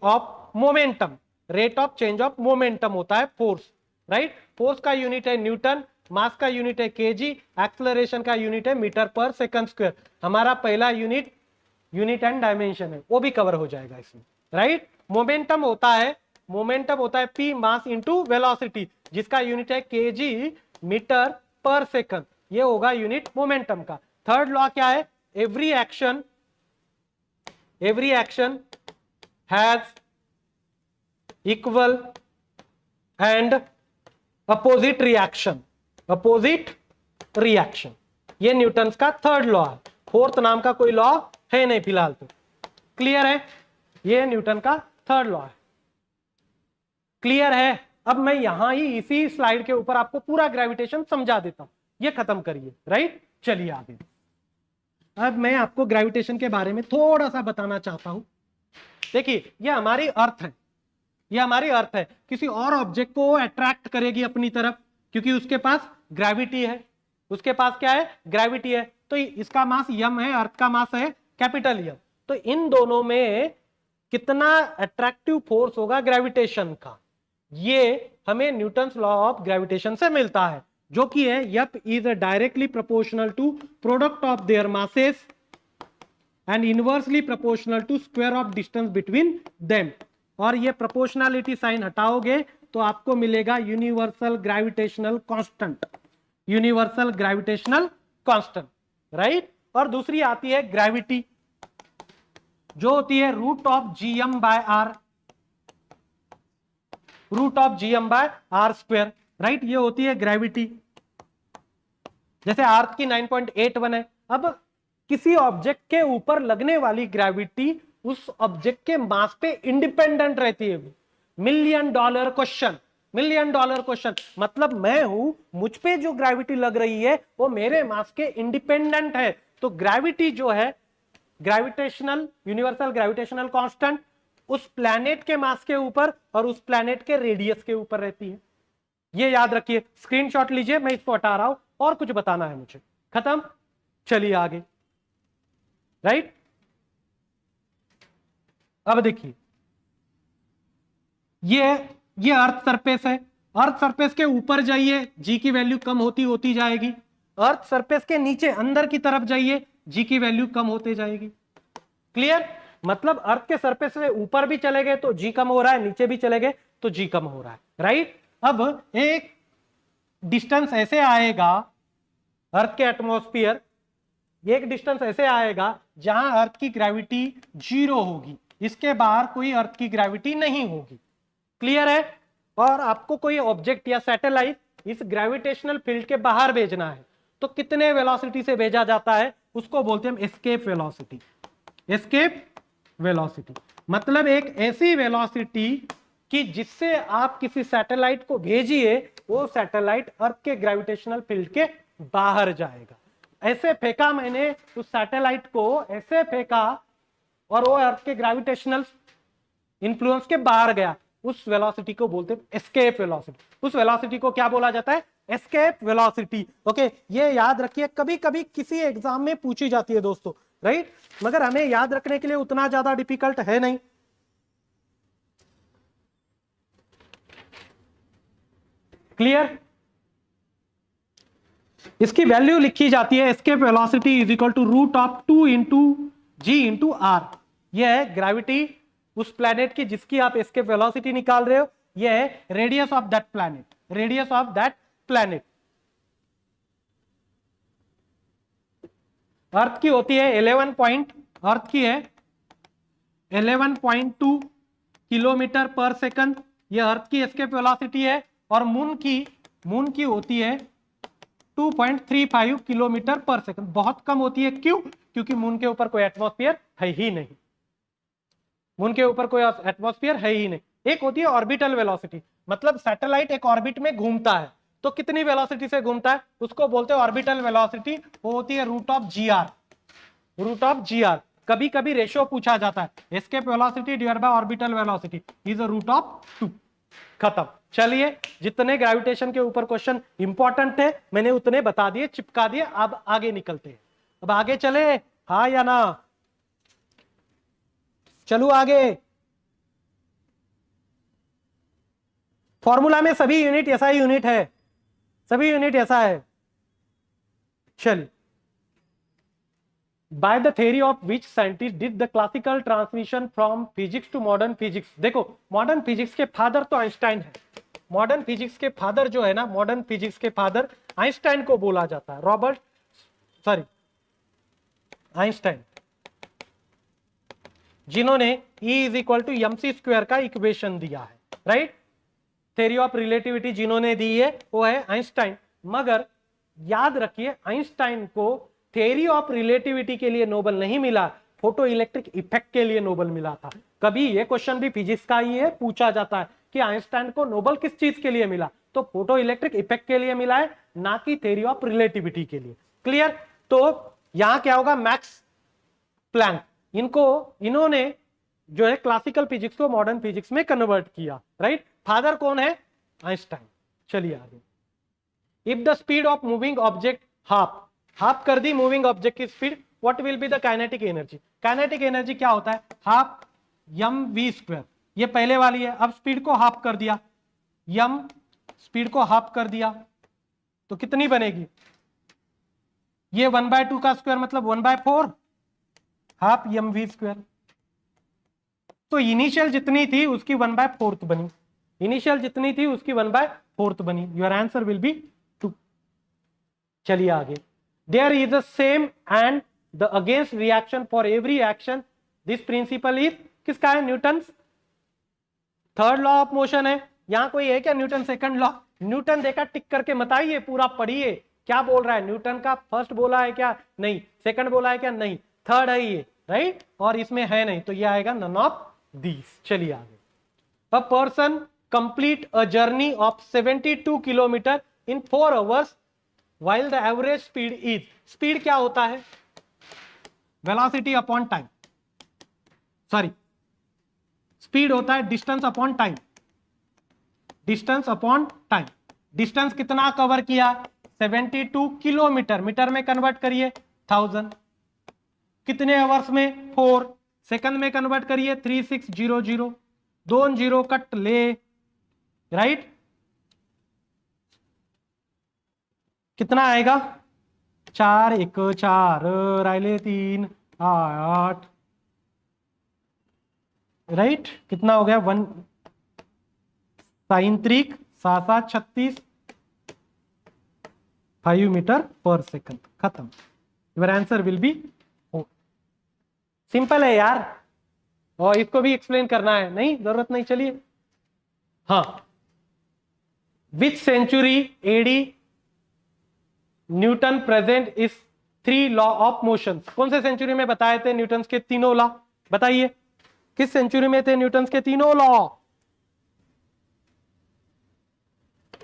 of momentum, rate of change of momentum होता है फोर्स, राइट। फोर्स का unit है Newton, mass का unit है KG, acceleration का unit है metre पर सेकंड स्क्वायर। हमारा पहला यूनिट एंड डायमेंशन है, वो भी कवर हो जाएगा इसमें, राइट। मोमेंटम होता है पी मास इंटू वेलोसिटी, जिसका यूनिट है केजी मीटर पर सेकंड, ये होगा यूनिट मोमेंटम का। थर्ड लॉ क्या है? Every action has equal and opposite reaction, ये न्यूटन का थर्ड लॉ है। फोर्थ नाम का कोई लॉ है नहीं फिलहाल, तो क्लियर है, ये न्यूटन का थर्ड लॉ है, क्लियर है। अब मैं यहां ही इसी स्लाइड के ऊपर आपको पूरा ग्रेविटेशन समझा देता हूं, ये खत्म करिए, राइट। चलिए आगे, अब मैं आपको ग्रेविटेशन के बारे में थोड़ा सा बताना चाहता हूं। देखिए ये हमारी अर्थ है, ये हमारी अर्थ है, किसी और ऑब्जेक्ट को अट्रैक्ट करेगी अपनी तरफ क्योंकि उसके पास ग्रेविटी है, उसके पास क्या है? ग्रेविटी है। तो इसका मास यम है, अर्थ का मास है कैपिटल यम, तो इन दोनों में कितना अट्रैक्टिव फोर्स होगा ग्रेविटेशन का, ये हमें न्यूटन्स लॉ ऑफ ग्रेविटेशन से मिलता है, जो कि है F is directly proportional to product of their masses and inversely proportional to square of distance between them. और ये प्रोपोर्शनलिटी साइन हटाओगे तो आपको मिलेगा universal gravitational constant, universal gravitational constant, right. और दूसरी आती है ग्रेविटी, जो होती है root of GM by r, root of GM by r square, right. ये होती है ग्रेविटी, जैसे अर्थ की 9.81 है। अब किसी ऑब्जेक्ट के ऊपर लगने वाली ग्रेविटी उस ऑब्जेक्ट के मास पे इंडिपेंडेंट रहती है। $1 मिलियन क्वेश्चन, मतलब मैं हूं, मुझ पे जो ग्रेविटी लग रही है वो मेरे मास के इंडिपेंडेंट है। तो ग्रेविटी जो है ग्रेविटेशनल, यूनिवर्सल ग्रेविटेशनल कांस्टेंट, उस प्लैनेट के मास के ऊपर और उस प्लैनेट के रेडियस के ऊपर रहती है। ये याद रखिए, स्क्रीनशॉट लीजिए, मैं इसको हटा रहा हूं, और कुछ बताना है मुझे, खत्म। चलिए आगे, राइट। अब देखिए, ये अर्थ सरफेस है, अर्थ सरफेस के ऊपर जाइए जी की वैल्यू कम होती होती जाएगी, अर्थ सरफेस के नीचे अंदर की तरफ जाइए जी की वैल्यू कम होते जाएगी। क्लियर? मतलब अर्थ के सरफेस से ऊपर भी चले गए तो जी कम हो रहा है, नीचे भी चले गए तो जी कम हो रहा है, राइट। अब एक डिस्टेंस ऐसे आएगा अर्थ के एटमॉस्फेयर, एक डिस्टेंस ऐसे आएगा जहां अर्थ की ग्रेविटी 0 होगी, इसके बाहर कोई अर्थ की ग्रेविटी नहीं होगी। क्लियर है? और आपको कोई ऑब्जेक्ट या सैटेलाइट इस ग्रेविटेशनल फील्ड के बाहर भेजना है तो कितने वेलोसिटी से भेजा जाता है, उसको बोलते हैं एस्केप वेलोसिटी। एस्केप वेलोसिटी मतलब एक ऐसी वेलोसिटी कि जिससे आप किसी सैटेलाइट को भेजिए, वो सैटेलाइट अर्थ के ग्रेविटेशनल फील्ड के बाहर जाएगा। ऐसे फेंका मैंने उस सैटेलाइट को, ऐसे फेंका और वो अर्थ के ग्रेविटेशनल इन्फ्लुएंस के बाहर गया, उस वेलोसिटी को बोलते हैं एस्केप वेलोसिटी। उस वेलोसिटी को क्या बोला जाता है? Escape velocity. ओके, ये याद रखिए, कभी कभी किसी एग्जाम में पूछी जाती है दोस्तों, राइट, मगर हमें याद रखने के लिए उतना ज्यादा डिफिकल्ट है नहीं। क्लियर? इसकी वैल्यू लिखी जाती है, escape velocity is equal to root of 2 into g into r. यह है ग्रेविटी उस प्लैनेट की जिसकी आप एस्केप वेलोसिटी निकाल रहे हो, यह है radius of that planet, radius of that planet. Earth की होती है 11.2 किलोमीटर पर सेकंड, यह अर्थ की एस्केप वेलोसिटी है। और मून की होती है 2.35 किलोमीटर पर सेकंड, बहुत कम होती है। क्यों? क्योंकि मून के ऊपर कोई एटमॉस्फेयर है ही नहीं, मून के ऊपर कोई एटमॉस्फेयर है ही नहीं। एक होती है ऑर्बिटल वेलोसिटी, मतलब सैटेलाइट एक ऑर्बिट में घूमता है तो कितनी वेलोसिटी से घूमता है, उसको बोलते हैं ऑर्बिटल वेलोसिटी। वो होती है root of g r, root of g r. कभी कभी रेशियो पूछा जाता है, escape velocity divide by orbital velocity is a root of 2। खत्म। चलिए, जितने ग्रेविटेशन के ऊपर क्वेश्चन इंपॉर्टेंट थे मैंने उतने बता दिए, चिपका दिए। अब आगे निकलते हैं, अब आगे चले, हाँ या ना? चलो आगे। फॉर्मूला में सभी यूनिट ऐसा ही यूनिट है, सभी यूनिट ऐसा है। चलिए, by the theory of which scientist did the classical transmission from physics to modern physics. देखो, मॉडर्न फिजिक्स के फादर तो आइंस्टाइन है, मॉडर्न फिजिक्स के फादर जो है ना, मॉडर्न फिजिक्स के फादर आइंस्टाइन को बोला जाता है, आइंस्टाइन, जिन्होंने E is equal to mc square का इक्वेशन दिया है, राइट। थ्योरी ऑफ रिलेटिविटी जिन्होंने दी है वो है आइंस्टाइन। मगर याद रखिए, आइंस्टाइन को थ्योरी ऑफ रिलेटिविटी के लिए नोबेल नहीं मिला, फोटो इलेक्ट्रिक इफेक्ट के लिए नोबेल मिला था। कभी ये क्वेश्चन भी फिजिक्स का ही है, पूछा जाता है कि आइंस्टाइन को नोबेल किस चीज के लिए मिला, तो फोटो इलेक्ट्रिक इफेक्ट के लिए मिला है, ना कि थ्योरी ऑफ रिलेटिविटी के लिए। क्लियर? तो यहां क्या होगा, मैक्स प्लैंक, इन्होंने जो है क्लासिकल फिजिक्स को मॉडर्न फिजिक्स में कन्वर्ट किया, राइट। फादर कौन है? आइंस्टाइन। चलिए आगे। If the speed of moving object half कर दी मूविंग ऑब्जेक्ट की speed, what will be the kinetic energy? Kinetic energy क्या होता है? Half m v square. ये पहले वाली है, अब स्पीड को हाफ कर दिया, एम स्पीड को हाफ कर दिया तो कितनी बनेगी? ये 1/2 का स्क्वायर मतलब 1/4, हाफ एम वी स्क्वायर। तो इनिशियल जितनी थी उसकी 1/4 बनी, इनिशियल जितनी थी उसकी 1/4 बनी। Your answer will be 2। चलिए आगे। There is a same and the against reaction for every action, this principle is किसका है? Newton third law of motion है। यहां कोई है क्या न्यूटन सेकंड लॉ? न्यूटन देखा टिक करके बताइए, पूरा पढ़िए क्या बोल रहा है। न्यूटन का फर्स्ट बोला है क्या? नहीं। सेकंड बोला है क्या? नहीं। थर्ड है ये, राइट, और इसमें है नहीं, तो ये आएगा नन ऑफ दीज। चलिए आगे। A person complete a journey of 72 kilometre in 4 hours while the average speed is, speed क्या होता है? Velocity upon time, sorry, speed होता है distance upon time, distance upon time. Distance कितना कवर किया? 72 kilometre, metre में कन्वर्ट करिए 1000, कितने आवर्स में 4, सेकंड में कन्वर्ट करिए 3600, 2 जीरो कट ले, राइट, कितना आएगा 4 1 4 राइले 3 8, राइट, कितना हो गया 1 साइन 3 7 7 36 5 मीटर पर सेकंड, खत्म। Your answer will B, simple है यार, और इसको भी एक्सप्लेन करना है, नहीं जरूरत नहीं, चलिए। हाँ, विच सेंचुरी एडी न्यूटन प्रेजेंट इस 3 लॉ ऑफ मोशन, कौन से सेंचुरी में बताए थे न्यूटन के तीनों लॉ, बताइए किस सेंचुरी में थे न्यूटन के तीनों लॉ,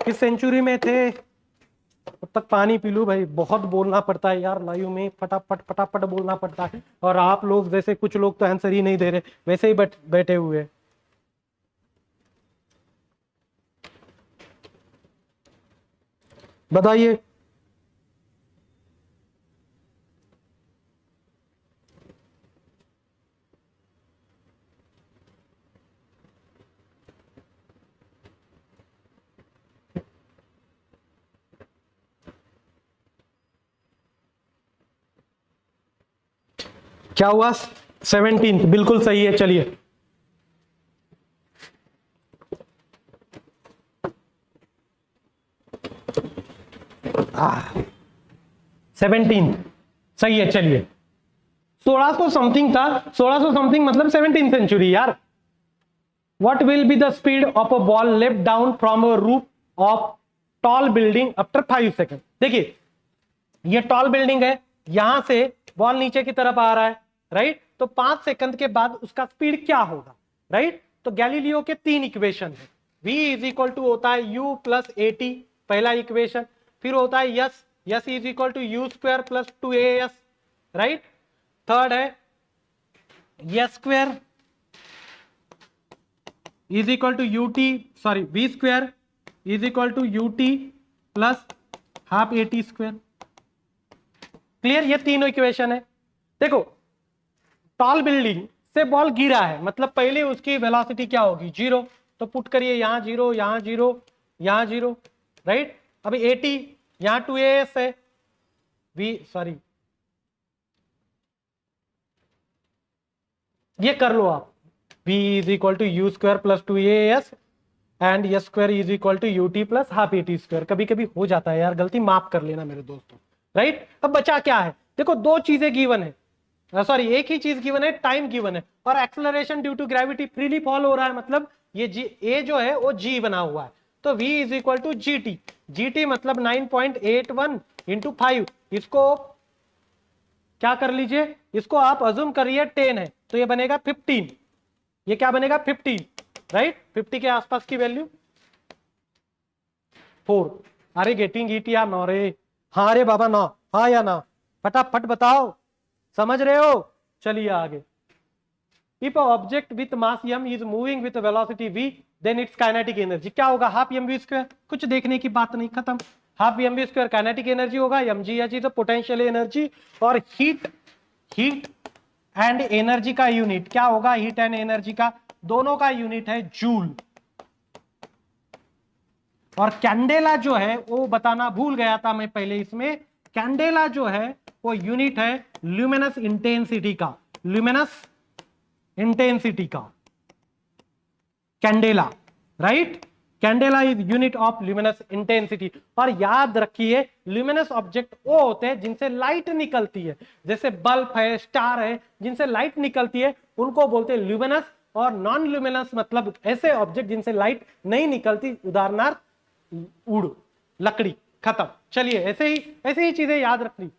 किस सेंचुरी में थे। तब तक पानी पी लूं भाई, बहुत बोलना पड़ता है यार लाइव में, फटाफट फटाफट बोलना पड़ता है, और आप लोग जैसे कुछ लोग तो आंसर ही नहीं दे रहे, वैसे ही बैठे हुए। बताइए, क्या हुआ 17, बिल्कुल सही है, चलिए। आ 17 सही है, चलिए। 1600 समथिंग था, 1600 समथिंग मतलब 17th सेंचुरी यार। What will be the speed of a ball left down from a roof of tall building after 5 second. देखिए ये टॉल बिल्डिंग है, यहां से बॉल नीचे की तरफ आ रहा है, राइट, तो 5 सेकंड के बाद उसका स्पीड क्या होगा, राइट। तो गैलीलियो के 3 इक्वेशन है, v इज इक्वल टू होता है u प्लस ए टी, पहला इक्वेशन, फिर होता है S, S is equal to you square plus 2as, right. Third है S square is equal to you T, sorry V square is equal to U T plus half A T square. Clear, ये तीनों equation है। देखो tall building से ball गिरा है, मतलब पहले उसकी वेलोसिटी क्या होगी 0, तो पुट करिए यहां 0 यहां 0 यहां 0, राइट। अभी 80 यहां 2as है, v सॉरी ये कर लो आप, v is equal to you square plus 2as and s square is equal to U T plus half A T square. कभी कभी हो जाता है यार गलती, माफ कर लेना मेरे दोस्तों, राइट। अब बचा क्या है, देखो दो चीजें गिवन है, सॉरी एक ही चीज गिवन है, टाइम गिवन है, और acceleration due to gravity freely fall हो रहा है, मतलब ये जी ए जो है वो जी बना हुआ है, तो v is equal to g t, g t मतलब 9.81 इंटू 5, इसको क्या कर लीजिए, इसको आप अज्यूम करिए 10 है, तो ये बनेगा 15, ये क्या बनेगा 15, राइट, 50 के आसपास की वैल्यू 4। अरे गेटिंग इट या नो रे, हाँ रे बाबा ना, हाँ या ना, फटाफट बताओ, समझ रहे हो। चलिए आगे, if a object with mass m is moving with velocity v then its kinetic energy क्या होगा, हाफ mv स्क्वायर, कुछ देखने की बात नहीं, खत्म। Half mv square kinetic energy होगा, mgh इज पोटेंशियल एनर्जी, और हीट एंड एनर्जी का यूनिट क्या होगा, हीट एंड एनर्जी का दोनों का यूनिट है जूल, और कैंडेला जो है वो बताना भूल गया था मैं पहले, इसमें कैंडेला जो है वो यूनिट है ल्यूमिनस इंटेंसिटी का, ल्यूमिनस इंटेंसिटी का candela, right, candela is unit of luminous intensity. और याद रखिए ल्यूमिनस ऑब्जेक्ट वो होते हैं जिनसे लाइट निकलती है, जैसे बल्ब है, स्टार है, जिनसे लाइट निकलती है उनको बोलते हैं ल्यूमिनस, और नॉन ल्यूमिनस मतलब ऐसे ऑब्जेक्ट जिनसे लाइट नहीं निकलती, उदाहरणार्थ उड़, लकड़ी, खत्म। चलिए ऐसे ही चीजें याद रखनी।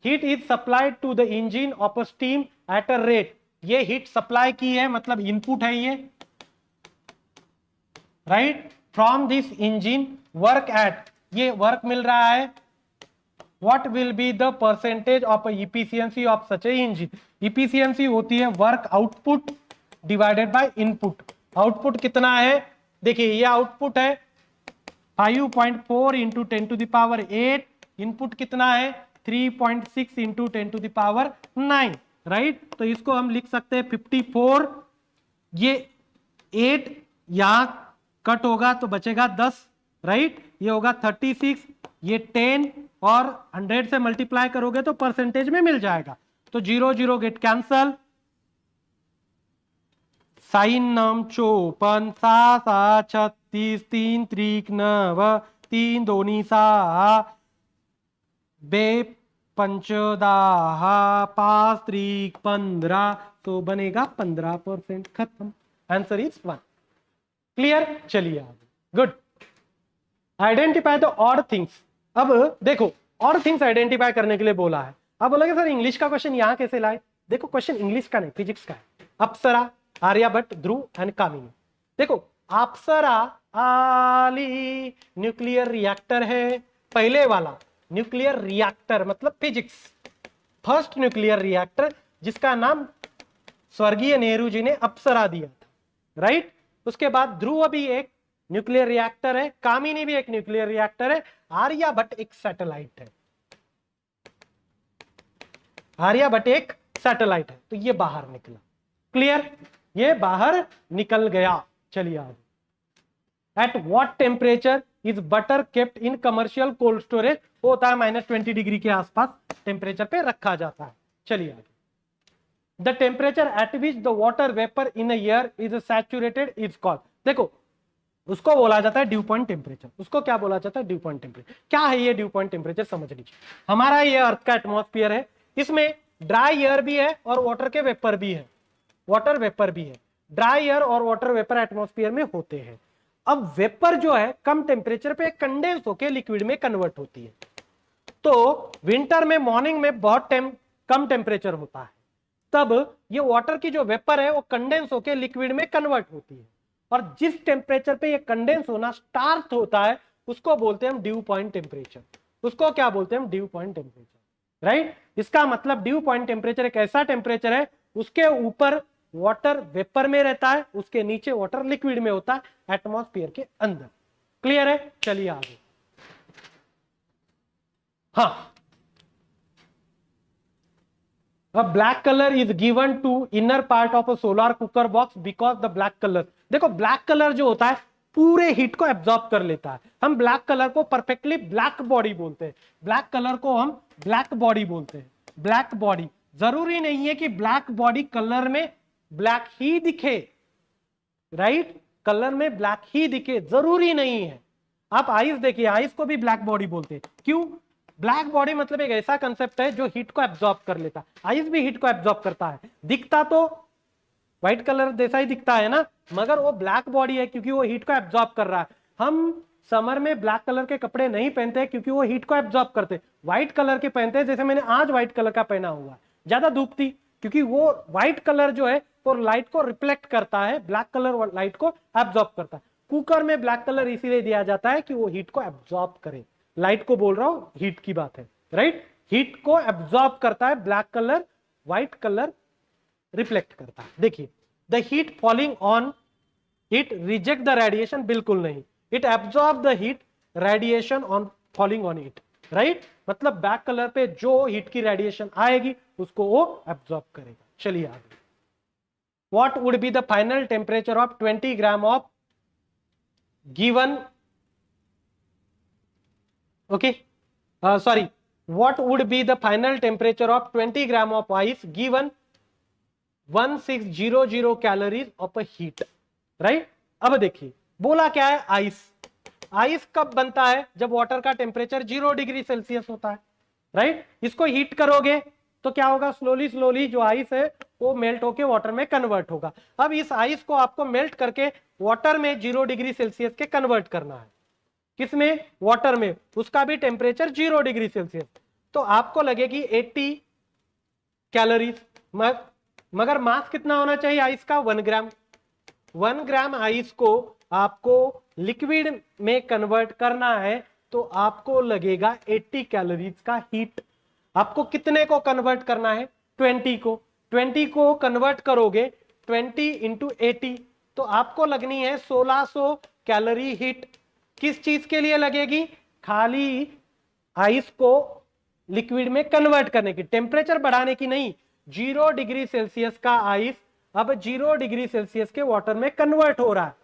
Heat is supplied to the engine of a steam at a rate, ये हीट सप्लाई की है मतलब इनपुट है ये, right, from this engine work at, ये वर्क मिल रहा है, what will be the percentage of efficiency of such a engine, efficiency होती है work output divided by input, output कितना है, देखिए ये आउटपुट है 5.4 इंटू 10⁸ इनपुट कितना है 3.6 इंटू 10⁹ राइट। तो इसको हम लिख सकते हैं 54, ये 8 यहां कट होगा तो बचेगा 10 राइट, ये होगा 36, ये 10 और 100 से मल्टीप्लाई करोगे तो परसेंटेज में मिल जाएगा, तो 0 0 गेट कैंसल, साइन नम 54, 7 36, 3 3 9, 3 2 6, 2 5 10, 5 3 15, तो बनेगा 15%, खत्म, आंसर इज 1। क्लियर, चलिए आगे। Good. Identify the odd things. अब देखो ऑड थिंग्स आइडेंटिफाई करने के लिए बोला है। अब बोलोगे सर इंग्लिश का क्वेश्चन यहां कैसे लाए? देखो क्वेश्चन इंग्लिश का नहीं, फिजिक्स का है। अप्सरा, आर्यभट्ट, ध्रुव एंड कामिनी। देखो अप्सरा आली न्यूक्लियर रिएक्टर है, पहले वाला न्यूक्लियर रिएक्टर मतलब फिजिक्स, फर्स्ट न्यूक्लियर रिएक्टर जिसका नाम स्वर्गीय नेहरू जी ने अप्सरा दिया था राइट। उसके बाद ध्रुव भी एक न्यूक्लियर रिएक्टर है, कामिनी भी एक न्यूक्लियर रिएक्टर है, आर्यभट्ट एक सैटेलाइट है, आर्यभट्ट एक सैटेलाइट है, तो ये बाहर निकला। क्लियर, ये बाहर निकल गया। चलिए आगे। At what temperature is butter kept in commercial cold storage? होता है -20 डिग्री के आसपास टेम्परेचर पे रखा जाता है। चलिए आगे। The temperature at which the water vapour in air is saturated is called. देखो उसको बोला जाता है ड्यू पॉइंट टेम्परेचर। उसको क्या बोला जाता है? Due point temperature. क्या है ये ड्यू पॉइंट टेम्परेचर? समझ लीजिए, हमारा ये अर्थ का एटमॉस्फेयर है, इसमें ड्राई एयर भी है और वाटर के वेपर भी है, वाटर वेपर भी है। ड्राई एयर और वाटर वेपर एटमॉस्फेयर में होते हैं। अब वेपर जो है कम टेम्परेचर पे कंडेंस होकर लिक्विड में कन्वर्ट होती है। तो विंटर में मॉर्निंग में बहुत कम टेम्परेचर होता है, तब ये वाटर की जो वेपर है वो कंडेंस होकर लिक्विड में कन्वर्ट होती है, और जिस टेम्परेचर पे ये कंडेंस होना स्टार्ट होता है उसको बोलते हैं हम ड्यू पॉइंट टेम्परेचर। उसको क्या बोलते हैं हम? Due point temperature right. इसका मतलब ड्यू पॉइंट टेम्परेचर एक ऐसा टेम्परेचर है उसके ऊपर वाटर वेपर में रहता है, उसके नीचे वाटर लिक्विड में होता है, एटमॉस्फेयर के अंदर। क्लियर है, चलिए आगे। हाँ, a black color is given to inner part of a solar cooker box because the black color। देखो ब्लैक कलर जो होता है पूरे हीट को एब्जॉर्ब कर लेता है। हम ब्लैक कलर को परफेक्टली ब्लैक बॉडी बोलते हैं, ब्लैक कलर को हम ब्लैक बॉडी बोलते हैं। ब्लैक बॉडी, जरूरी नहीं है कि ब्लैक बॉडी कलर में ब्लैक ही दिखे राइट, कलर में ब्लैक ही दिखे जरूरी नहीं है। आप आइस देखिए, आइस को भी ब्लैक बॉडी बोलते हैं। क्यों? ब्लैक बॉडी मतलब एक ऐसा कंसेप्ट है जो हीट को एब्जॉर्ब कर लेता है। आइस भी हीट को एब्जॉर्ब करता है, दिखता तो व्हाइट कलर जैसा ही दिखता है ना, मगर वो ब्लैक बॉडी है क्योंकि वो हीट को एब्जॉर्ब कर रहा है। हम समर में ब्लैक कलर के कपड़े नहीं पहनते क्योंकि वो हीट को एब्जॉर्ब करते, व्हाइट कलर के पहनते हैं। जैसे मैंने आज व्हाइट कलर का पहना हुआ है, ज्यादा धूप थी, क्योंकि वो व्हाइट कलर जो है वो लाइट को रिफ्लेक्ट करता है, ब्लैक कलर लाइट को एब्जॉर्ब करता है। कुकर में ब्लैक कलर इसीलिए दिया जाता है कि वो हीट को एब्जॉर्ब करे, लाइट को बोल रहा हूं, हीट की बात है राइट। हीट को एब्जॉर्ब करता है black colour, white colour reflect करता है। देखिए, the heat falling on it reject the radiation, बिल्कुल नहीं, it absorb the heat radiation on falling on it right. मतलब ब्लैक कलर पे जो हीट की रेडिएशन आएगी उसको वो एब्जॉर्ब करेगा। चलिए आगे। What would be the final temperature of 20 gram of given, okay, sorry, what would be the final temperature of 20 gram of ice given 1600 calories of a heat, right। अब देखिए बोला क्या है, आइस। आइस कब बनता है? जब वाटर का टेम्परेचर 0 डिग्री सेल्सियस होता है राइट। इसको हीट करोगे तो क्या होगा? स्लोली स्लोली जो आइस है वो मेल्ट होके वाटर में कन्वर्ट होगा। अब इस आइस को आपको मेल्ट करके वाटर में 0 डिग्री सेल्सियस के कन्वर्ट करना है। किसमें? वाटर में। उसका भी टेम्परेचर 0 डिग्री सेल्सियस, तो आपको लगेगी 80 कैलोरीज। मगर मास कितना होना चाहिए आइस का? 1 ग्राम। 1 ग्राम आइस को आपको लिक्विड में कन्वर्ट करना है तो आपको लगेगा 80 कैलोरीज का हीट। आपको कितने को कन्वर्ट करना है? 20 को। 20 को कन्वर्ट करोगे 20 इंटू 80 तो आपको लगनी है 1600 कैलोरी हीट। किस चीज के लिए लगेगी? खाली आइस को लिक्विड में कन्वर्ट करने की, टेम्परेचर बढ़ाने की नहीं। 0 डिग्री सेल्सियस का आइस अब 0 डिग्री सेल्सियस के वाटर में कन्वर्ट हो रहा है,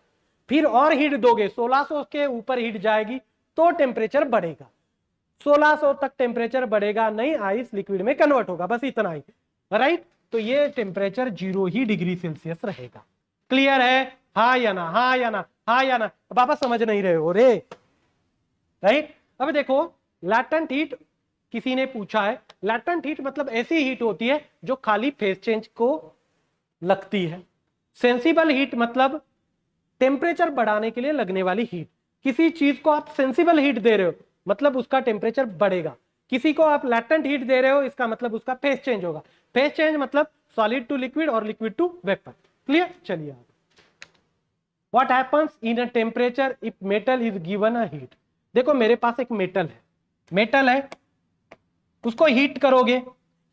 फिर और हीट दोगे, 1600 के ऊपर हीट जाएगी तो टेम्परेचर बढ़ेगा। 1600 तक टेम्परेचर बढ़ेगा नहीं, आइस लिक्विड में कन्वर्ट होगा, बस इतना ही, राइट। तो ये टेम्परेचर 0 ही डिग्री सेल्सियस रहेगा। क्लियर है? हाँ या ना, हाँ या ना, हाँ या ना? अब आप समझ नहीं रहे हो रे, राइट। अब देखो लैटेंट हीट किसी ने पूछा है, लैटेंट हीट मतलब ऐसी हीट होती है जो खाली फेज चेंज को लगती है। सेंसिबल हीट मतलब टेम्परेचर बढ़ाने के लिए लगने वाली हीट। किसी चीज को आप सेंसिबल हीट दे रहे हो मतलब उसका टेम्परेचर बढ़ेगा, किसी को आप लैटेंट हीट दे रहे हो इसका मतलब उसका फेज चेंज होगा। फेज चेंज मतलब सॉलिड टू लिक्विड और लिक्विड टू वेपर। क्लियर? चलिए आगे। What happens in a temperature if metal is given a heat? देखो मेरे पास एक मेटल है, मेटल है, उसको हीट करोगे,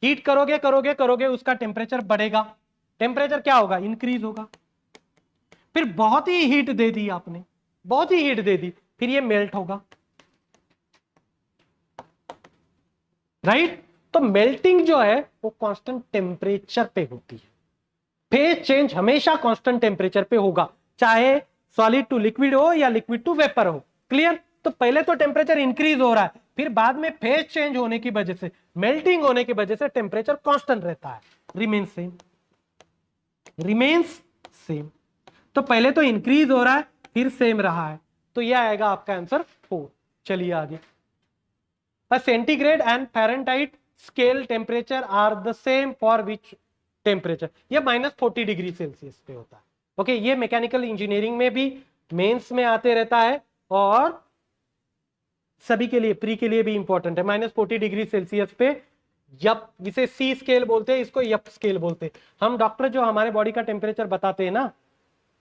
हीट करोगे करोगे करोगे उसका टेम्परेचर बढ़ेगा, टेम्परेचर क्या होगा? इंक्रीज होगा। फिर बहुत ही हीट दे दी आपने, बहुत ही हीट दे दी, फिर ये मेल्ट होगा, राइट। तो मेल्टिंग जो है वो कांस्टेंट टेम्परेचर पे होती है। फेज चेंज हमेशा कांस्टेंट टेम्परेचर पे होगा, चाहे सॉलिड टू लिक्विड हो या लिक्विड टू वेपर हो। क्लियर? तो पहले तो टेम्परेचर इंक्रीज हो रहा है, फिर बाद में फेज चेंज होने की वजह से, मेल्टिंग होने की वजह से टेम्परेचर कांस्टेंट रहता है, रिमेन्स सेम, रिमेन्स सेम। तो पहले तो इंक्रीज हो रहा है फिर सेम रहा है, तो यह आएगा आपका आंसर 4। चलिए आगे। A centigrade and Fahrenheit scale temperature are the same for which temperature? ये -40 डिग्री सेल्सियस पे होता है। ओके, ये मैकेनिकल इंजीनियरिंग में भी, मेंस में आते रहता है और सभी के लिए, प्री के लिए भी इंपॉर्टेंट है। -40 डिग्री सेल्सियस पे यप, जिसे सी स्केल बोलते हैं, इसको यप स्केल बोलते हैं। हम डॉक्टर जो हमारे बॉडी का टेम्परेचर बताते हैं ना,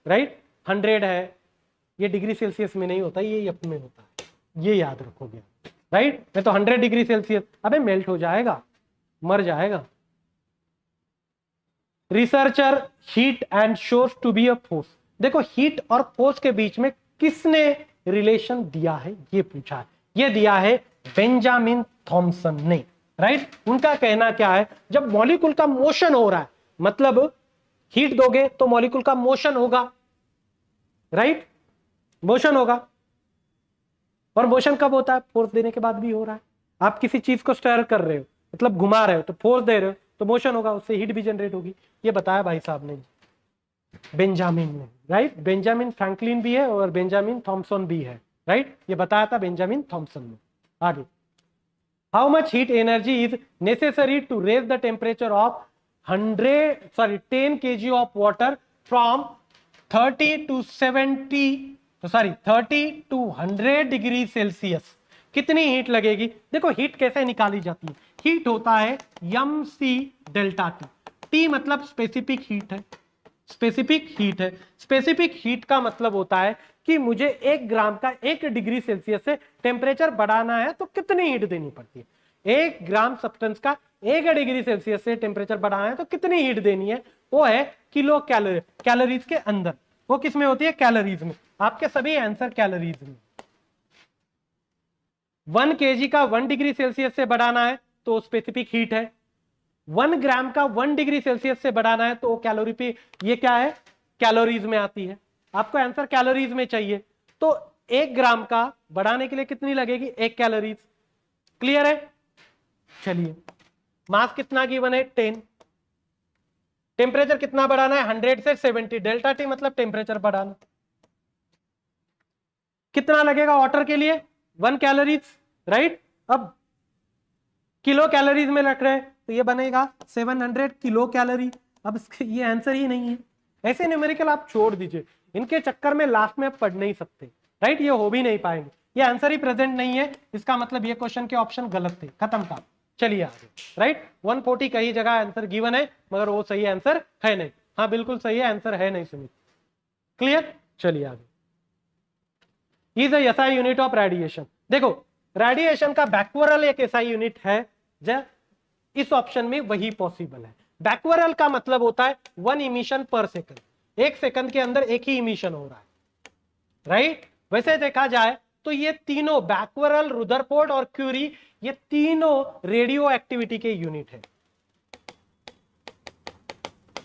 राइट, 100 है, ये डिग्री सेल्सियस में नहीं होता, ये यप में होता है, ये याद रखोगे, राइट। मैं तो 100 डिग्री सेल्सियस, अबे मेल्ट हो जाएगा, मर जाएगा। Researcher heat and shows to be a force. देखो हीट और फोर्स के बीच में किसने रिलेशन दिया है ये पूछा है, ये दिया है बेंजामिन थॉमसन ने, राइट। उनका कहना क्या है, जब मॉलिक्यूल का मोशन हो रहा है, मतलब हीट दोगे तो मॉलिक्यूल का मोशन होगा, राइट, मोशन होगा। और मोशन कब होता है? फोर्स देने के बाद भी हो रहा है। आप किसी चीज को स्टर कर रहे हो, मतलब घुमा रहे हो, तो फोर्स दे रहे हो तो मोशन होगा, उससे हीट भी जनरेट होगी। ये बताया भाई साहब ने, बेंजामिन ने, राइट। बेंजामिन फ्रैंकलिन भी है और बेंजामिन थॉमसन भी है, राइट। ये बताया था बेंजामिन थॉमसन ने। आगे, how much heat energy is necessary to raise the temperature of 10 kg of water from 30 to 100 degree Celsius? कितनी हीट लगेगी? देखो हीट कैसे निकाली जाती है, हीट होता है mc डेल्टा टी। टी मतलब स्पेसिफिक हीट है, स्पेसिफिक हीट है। स्पेसिफिक हीट का मतलब होता है कि मुझे 1 ग्राम का 1 डिग्री सेल्सियस से टेम्परेचर बढ़ाना है तो कितनी हीट देनी पड़ती है। 1 ग्राम सब्सटेंस का 1 डिग्री सेल्सियस से टेम्परेचर बढ़ाना है तो कितनी हीट देनी है, वो है किलो कैलोरी, कैलोरीज के अंदर। वो किस में होती है? कैलोरीज में। आपके सभी आंसर कैलोरीज में। 1 kg का 1 डिग्री सेल्सियस से बढ़ाना है तो स्पेसिफिक हीट है। 1 ग्राम का 1 डिग्री सेल्सियस से बढ़ाना है तो कैलोरी पे, ये क्या है? कैलोरीज में आती है। आपको आंसर कैलोरीज में चाहिए, तो 1 ग्राम का बढ़ाने के लिए कितनी लगेगी? 1 कैलोरीज। क्लियर है? चलिए, मास कितना गिवन है? 10। टेम्परेचर कितना बढ़ाना है? 100 से 70। डेल्टा टी मतलब टेम्परेचर बढ़ाना। कितना लगेगा वाटर के लिए? 1 कैलोरीज, राइट। अब किलो कैलोरीज में रख रहे हैं तो ये बनेगा 700 किलो कैलोरी। अब ये आंसर ही नहीं है। ऐसे न्यूमेरिकल आप छोड़ दीजिए, इनके चक्कर में लास्ट में आप पढ़ नहीं सकते, राइट। ये हो भी नहीं पाएंगे, ये आंसर ही प्रेजेंट नहीं है, इसका मतलब ये क्वेश्चन के ऑप्शन गलत थे, खत्म काम। चलिए आगे, राइट। 140 कई जगह आंसर गिवन है मगर वो सही आंसर है नहीं। हाँ बिल्कुल सही है, आंसर है नहीं सुमित। क्लियर? चलिए आगे। Is a SI unit of radiation. देखो रेडिएशन का बैकवर्ल एक SI यूनिट है, इस ऑप्शन में वही पॉसिबल है। बैकवर्ल का मतलब होता है 1 इमिशन पर सेकंड, 1 सेकंड के अंदर एक ही इमिशन हो रहा है, राइट। वैसे देखा जाए तो ये तीनों बैक्वरल, रुदरफोर्ड और क्यूरी, ये तीनों रेडियो एक्टिविटी के यूनिट है,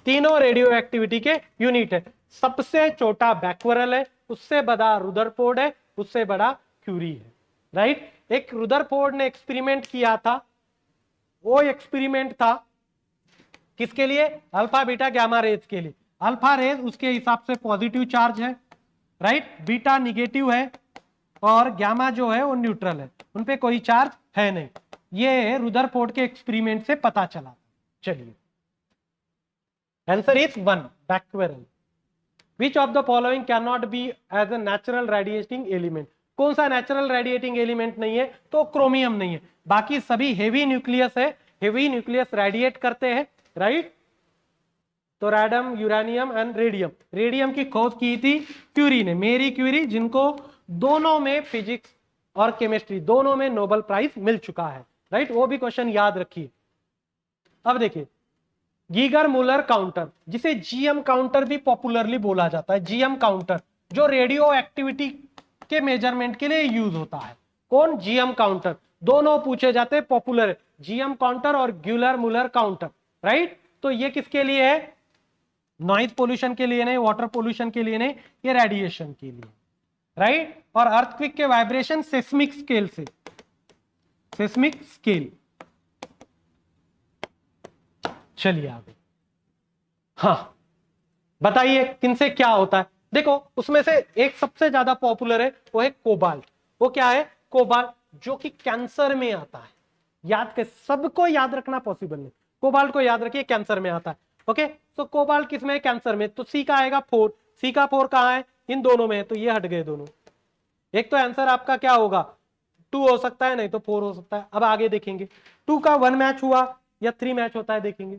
तीनों रेडियो एक्टिविटी के यूनिट है। सबसे छोटा बैक्वरल है, उससे बड़ा रुदरफोर्ड है, उससे बड़ा क्यूरी है, राइट। एक रुदरफोर्ड ने एक्सपेरिमेंट किया था, वो एक्सपेरिमेंट था किसके लिए? अल्फा बीटा गामा रेज के लिए। अल्फा रेज उसके हिसाब से पॉजिटिव चार्ज है, राइट, बीटा निगेटिव है और गामा जो है वो न्यूट्रल है, उनपे कोई चार्ज है नहीं। ये रुदरफोर्ड के एक्सपेरिमेंट से पता चला। चलिए answer is 1 becquerel. Which of the following can not be as a natural radiating element? कौन सा नेचुरल रेडिएटिंग एलिमेंट नहीं है? तो क्रोमियम नहीं है, बाकी सभी हेवी न्यूक्लियस है, हेवी न्यूक्लियस रेडिएट करते हैं, राइट। तो random, uranium and radium. Radium की खोज की थी क्यूरी ने, मेरी क्यूरी, जिनको दोनों में फिजिक्स और केमिस्ट्री दोनों में नोबेल प्राइज मिल चुका है, राइट। वो भी क्वेश्चन याद रखिए। अब देखिए गीगर मुलर काउंटर, जिसे जीएम काउंटर भी पॉपुलरली बोला जाता है, जीएम काउंटर, जो रेडियो एक्टिविटी के मेजरमेंट के लिए यूज होता है। कौन? GM counter. दोनों पूछे जाते हैं, पॉपुलर है, जीएम काउंटर और ग्यूलर मुलर काउंटर, राइट। तो ये किसके लिए है? नॉइज पोल्यूशन के लिए नहीं, वाटर पोल्यूशन के लिए नहीं, ये रेडिएशन के लिए, राइट। और अर्थक्वेक के वाइब्रेशन सेस्मिक स्केल से, सेस्मिक स्केल। चलिए आगे, हाँ बताइए किनसे क्या होता है? देखो उसमें से एक सबसे ज्यादा पॉपुलर है, वो है कोबाल्ट। वो क्या है? कोबाल्ट, जो कि कैंसर में आता है। याद कर, सबको याद रखना पॉसिबल नहीं, कोबाल्ट को याद रखिए, कैंसर में आता है। ओके, तो कोबाल्ट किसमें है? कैंसर में। तो सी का आएगा 4, सी का 4 कहां है? इन दोनों में है, तो ये हट गए दोनों। एक तो आंसर आपका क्या होगा? 2 हो सकता है, नहीं तो 4 हो सकता है। अब आगे देखेंगे 2 का 1 मैच हुआ या 3 मैच होता है, देखेंगे।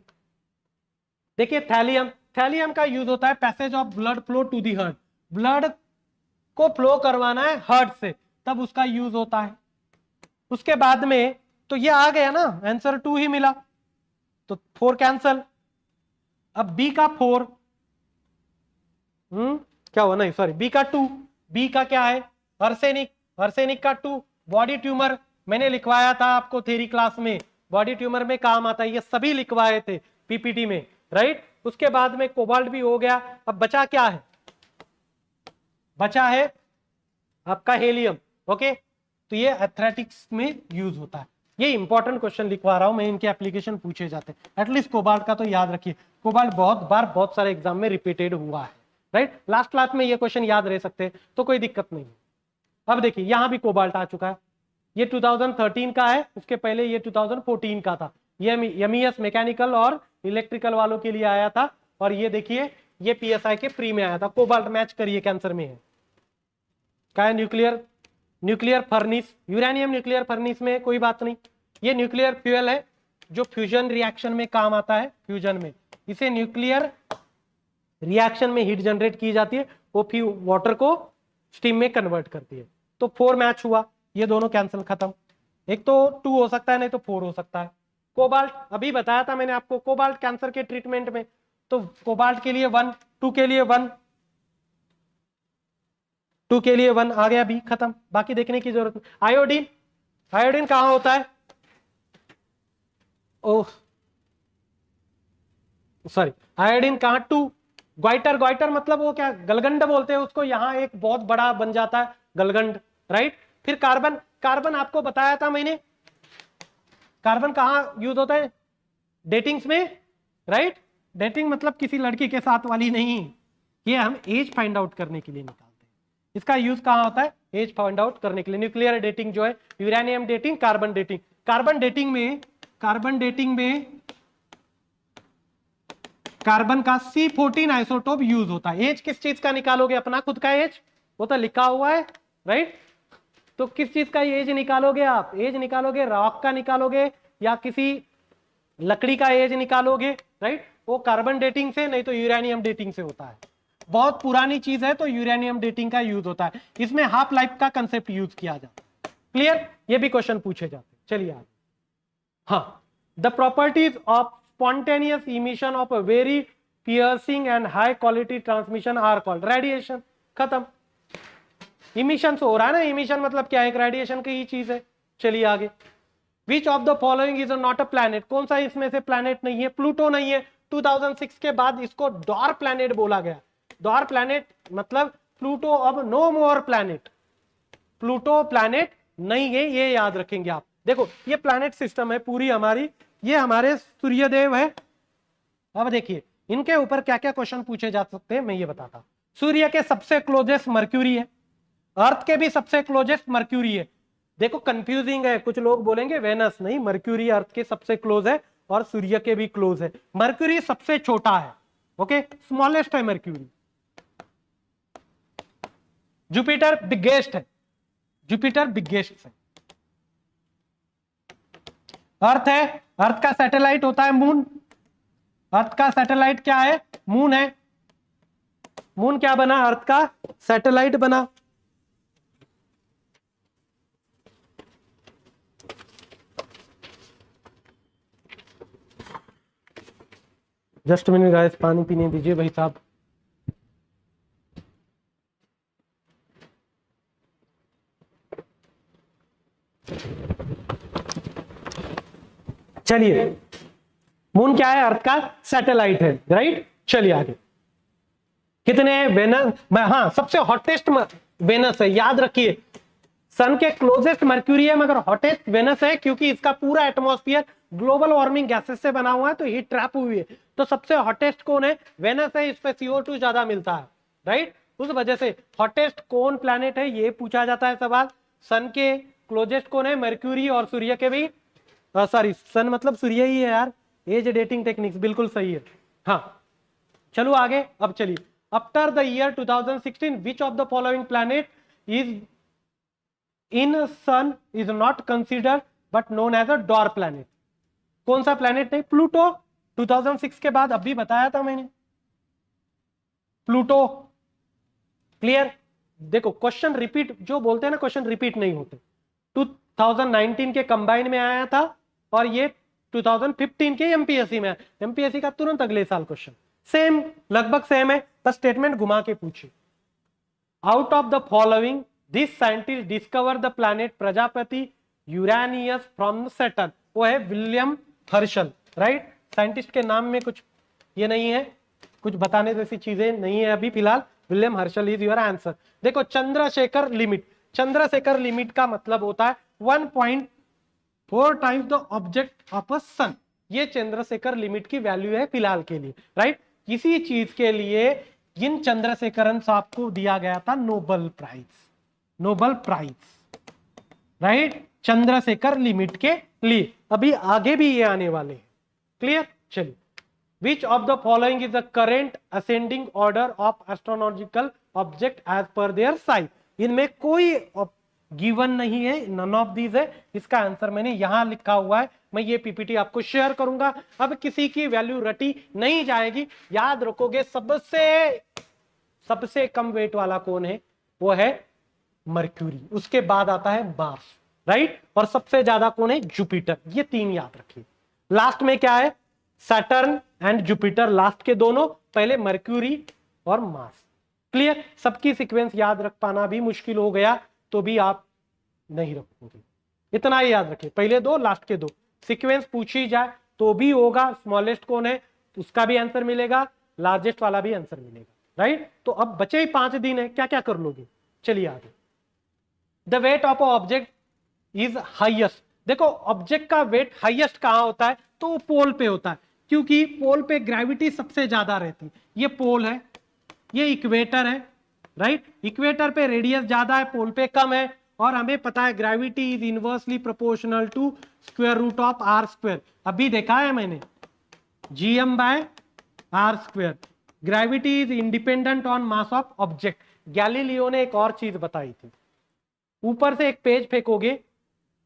देखिए थैलियम, थैलियम का यूज होता है passage of blood flow to the heart, blood को फ्लो करवाना है हार्ट से, तब उसका यूज होता है। उसके बाद में तो ये आ गया ना, आंसर 2 ही मिला, तो 4 कैंसल। अब बी का 4, क्या हुआ? नहीं सॉरी, बी का 2, बी का क्या है? आर्सेनिक, आर्सेनिक का 2। बॉडी ट्यूमर मैंने लिखवाया था आपको थ्योरी क्लास में, बॉडी ट्यूमर में काम आता है, ये सभी लिखवाए थे पीपीटी में, राइट। उसके बाद में कोबाल्ट भी हो गया। अब बचा क्या है? बचा है आपका हेलियम। ओके, तो ये एथलेटिक्स में यूज होता है। ये इंपॉर्टेंट क्वेश्चन लिखवा रहा हूं मैं, इनके एप्लीकेशन पूछे जाते हैं। एटलीस्ट कोबाल्ट का तो याद रखिए, कोबाल्ट बहुत बार बहुत सारे एग्जाम में रिपीटेड हुआ है, राइट। लास्ट क्लास में ये क्वेश्चन याद रह सकते हैं, तो कोई दिक्कत नहीं है। अब देखिए यहां भी कोबाल्ट आ चुका है, ये 2013 का है, उसके पहले ये 2014 का था। ये एमईएस मैकेनिकल और इलेक्ट्रिकल वालों के लिए आया था, और ये देखिए ये पीएसआई के प्री में आया था। कोबाल्ट मैच करिए, कैंसर में है। क्या है? Nuclear, nuclear furnace, uranium nuclear furnace में, कोई बात नहीं। ये न्यूक्लियर फ्यूल है जो फ्यूजन रिएक्शन में काम आता है, फ्यूजन में इसे न्यूक्लियर रिएक्शन में हीट जनरेट की जाती है, वो फिर वाटर को स्टीम में कन्वर्ट करती है। तो 4 मैच हुआ, ये दोनों कैंसिल, खत्म। एक तो 2 हो सकता है, नहीं तो 4 हो सकता है। कोबाल्ट अभी बताया था मैंने आपको, कोबाल्ट कैंसर के ट्रीटमेंट में, तो कोबाल्ट के लिए 1, 2 के लिए 1, 2 के लिए 1 आ गया, बी खत्म, बाकी देखने की जरूरत नहीं। आयोडीन, आयोडीन कहां होता है? ओह सॉरी, आयोडीन कहां? 2। ग्वाइटर, ग्वाइटर मतलब वो क्या, गलगंड बोलते हैं उसको, यहां एक बहुत बड़ा बन जाता है गलगंड, राइट। फिर कार्बन, कार्बन आपको बताया था मैंने, कार्बन कहां यूज होता है? डेटिंग्स में, राइट। डेटिंग मतलब किसी लड़की के साथ वाली नहीं, ये हम एज फाइंड आउट करने के लिए निकालते हैं। इसका यूज कहां होता है? एज फाइंड आउट करने के लिए। न्यूक्लियर डेटिंग जो है, uranium dating, carbon dating. Carbon dating में, कार्बन डेटिंग में कार्बन का C14 आइसोटोप यूज होता है। एज किस चीज का निकालोगे? अपना खुद का एज, वो तो लिखा हुआ है, राइट। तो किस चीज का एज निकालोगे आप? एज निकालोगे रॉक का निकालोगे या किसी लकड़ी का एज निकालोगे, राइट। वो कार्बन डेटिंग से, नहीं तो यूरेनियम डेटिंग से होता है। बहुत पुरानी चीज है तो यूरेनियम डेटिंग का यूज होता है, इसमें हाफ लाइफ का कंसेप्ट यूज किया जाता है। क्लियर? ये भी क्वेश्चन पूछे जाते हैं। चलिए आगे, हाँ, the properties of spontaneous emission of a very piercing and high quality transmission are called radiation। खत्म। इमिशन हो रहा है ना, इमिशन मतलब क्या है, एक रेडिएशन की ही चीज है। चलिए आगे, which of the following is not a planet, कौन सा इसमें से प्लैनेट नहीं है, प्लूटो नहीं है। 2006 के बाद इसको डॉर प्लैनेट बोला गया। डॉर प्लैनेट मतलब प्लूटो अब नो मोर प्लैनेट, प्लूटो प्लैनेट नहीं है, ये याद रखेंगे आप। देखो ये प्लैनेट सिस्टम है पूरी हमारी, ये हमारे सूर्यदेव है। अब देखिए इनके ऊपर क्या क्या क्वेश्चन पूछे जा सकते हैं मैं ये बताता हूं। सूर्य के सबसे क्लोजेस्ट मर्क्यूरी है, अर्थ के भी सबसे क्लोजेस्ट मर्क्यूरी है। देखो कंफ्यूजिंग है, कुछ लोग बोलेंगे वेनस, नहीं, मर्क्यूरी अर्थ के सबसे क्लोज है और सूर्य के भी क्लोज है। मर्क्यूरी सबसे छोटा है, ओके, स्मॉलेस्ट है मर्क्यूरी। जुपिटर बिगेस्ट है, जुपिटर बिगेस्ट है। अर्थ है, अर्थ का सैटेलाइट होता है मून, अर्थ का सैटेलाइट क्या है, मून है। मून क्या बना, अर्थ का सैटेलाइट बना। जस्ट मिनट गाइस, पानी पीने दीजिए भाई साहब। चलिए मून क्या है, अर्थ का सैटेलाइट है, राइट। चलिए आगे, कितने हैं वेनस, हाँ सबसे हॉटेस्ट वेनस है, याद रखिए। सन के क्लोजेस्ट मर्क्यूरी है मगर हॉटेस्ट वेनस है, क्योंकि इसका पूरा एटमॉस्फेयर ग्लोबल वार्मिंग गैसेस से बना हुआ है, तो हीट ट्रैप हुई है। तो सबसे हॉटेस्ट कौन है, वेनस है, इस पे CO2 ज्यादा मिलता है, राइट। उस वजह से हॉटेस्ट कौन प्लैनेट है ये पूछा जाता है सवाल। सन के क्लोजेस्ट कौन है, मर्क्यूरी, और सूर्य के भी, सॉरी सन मतलब सूर्य ही है यार, एज डेटिंग टेक्निक्स बिल्कुल सही है। हाँ चलो आगे, अब चलिए, after the year 2016 which of the following planet is in sun is not considered but known as a dwarf planet. कौन सा प्लैनेट नहीं, प्लूटो। 2006 के बाद अभी बताया था मैंने, प्लूटो। क्लियर। देखो क्वेश्चन रिपीट, जो बोलते हैं ना क्वेश्चन रिपीट नहीं होते। 2019 के कंबाइन में आया था और ये 2015 के एमपीएससी में, एमपीएससी का तुरंत अगले साल क्वेश्चन सेम, लगभग सेम है, बस स्टेटमेंट घुमा के पूछे। Out of the following this scientist discover the planet Prajapati Uranus from Saturn. वो है विलियम हर्शल, राइट। साइंटिस्ट के नाम में कुछ ये नहीं है, कुछ बताने जैसी चीजें नहीं है अभी फिलहाल। William Herschel is your answer. देखो चंद्रशेखर लिमिट, चंद्रशेखर लिमिट का मतलब होता है 1.4 times the object of a sun. ये चंद्रशेखर लिमिट की वैल्यू है फिलहाल के लिए, राइट। किसी चीज के लिए इन चंद्रशेखरन साहब को दिया गया था Nobel prize, Nobel prize, right, Chandrasekhar limit के लिए। अभी आगे भी ये आने वाले हैं, क्लियर। चलिए, which of the following is the current ascending order of astronomical object as per their size। इनमें कोई गिवन नहीं है, नन ऑफ दीज है। इसका आंसर मैंने यहां लिखा हुआ है, मैं ये पीपीटी आपको शेयर करूंगा। अब किसी की वैल्यू रटी नहीं जाएगी, याद रखोगे। सबसे कम वेट वाला कौन है, वो है मर्क्यूरी, उसके बाद आता है मार्स, राइट। और सबसे ज्यादा कौन है, जुपिटर। ये तीन याद रखिए। लास्ट में क्या है, सैटर्न एंड जुपिटर, लास्ट के दोनों, पहले मर्क्यूरी और मार्स। क्लियर। सबकी सीक्वेंस याद रख पाना भी मुश्किल हो गया तो भी आप नहीं रखोगे, इतना ही याद रखिए। पहले दो, लास्ट के दो, सीक्वेंस पूछी जाए तो भी होगा। स्मॉलेस्ट कौन है उसका भी आंसर मिलेगा, लार्जेस्ट वाला भी आंसर मिलेगा, राइट। तो अब बचे ही 5 दिन है, क्या क्या कर लोगे। चलिए आगे, the weight of object is highest. देखो ऑब्जेक्ट का वेट हाईएस्ट कहां होता है, तो वो पोल पे होता है, क्योंकि पोल पे ग्रेविटी सबसे ज्यादा रहती है। ये पोल है, ये इक्वेटर है, राइट। इक्वेटर पे रेडियस ज्यादा है, पोल पे कम है। और हमें पता है gravity is inversely proportional to square root of r square. अभी देखा है मैंने, gm/r²। Gravity is independent on mass of object. Galileo ने एक और चीज बताई थी, ऊपर से एक पेज फेंकोगे,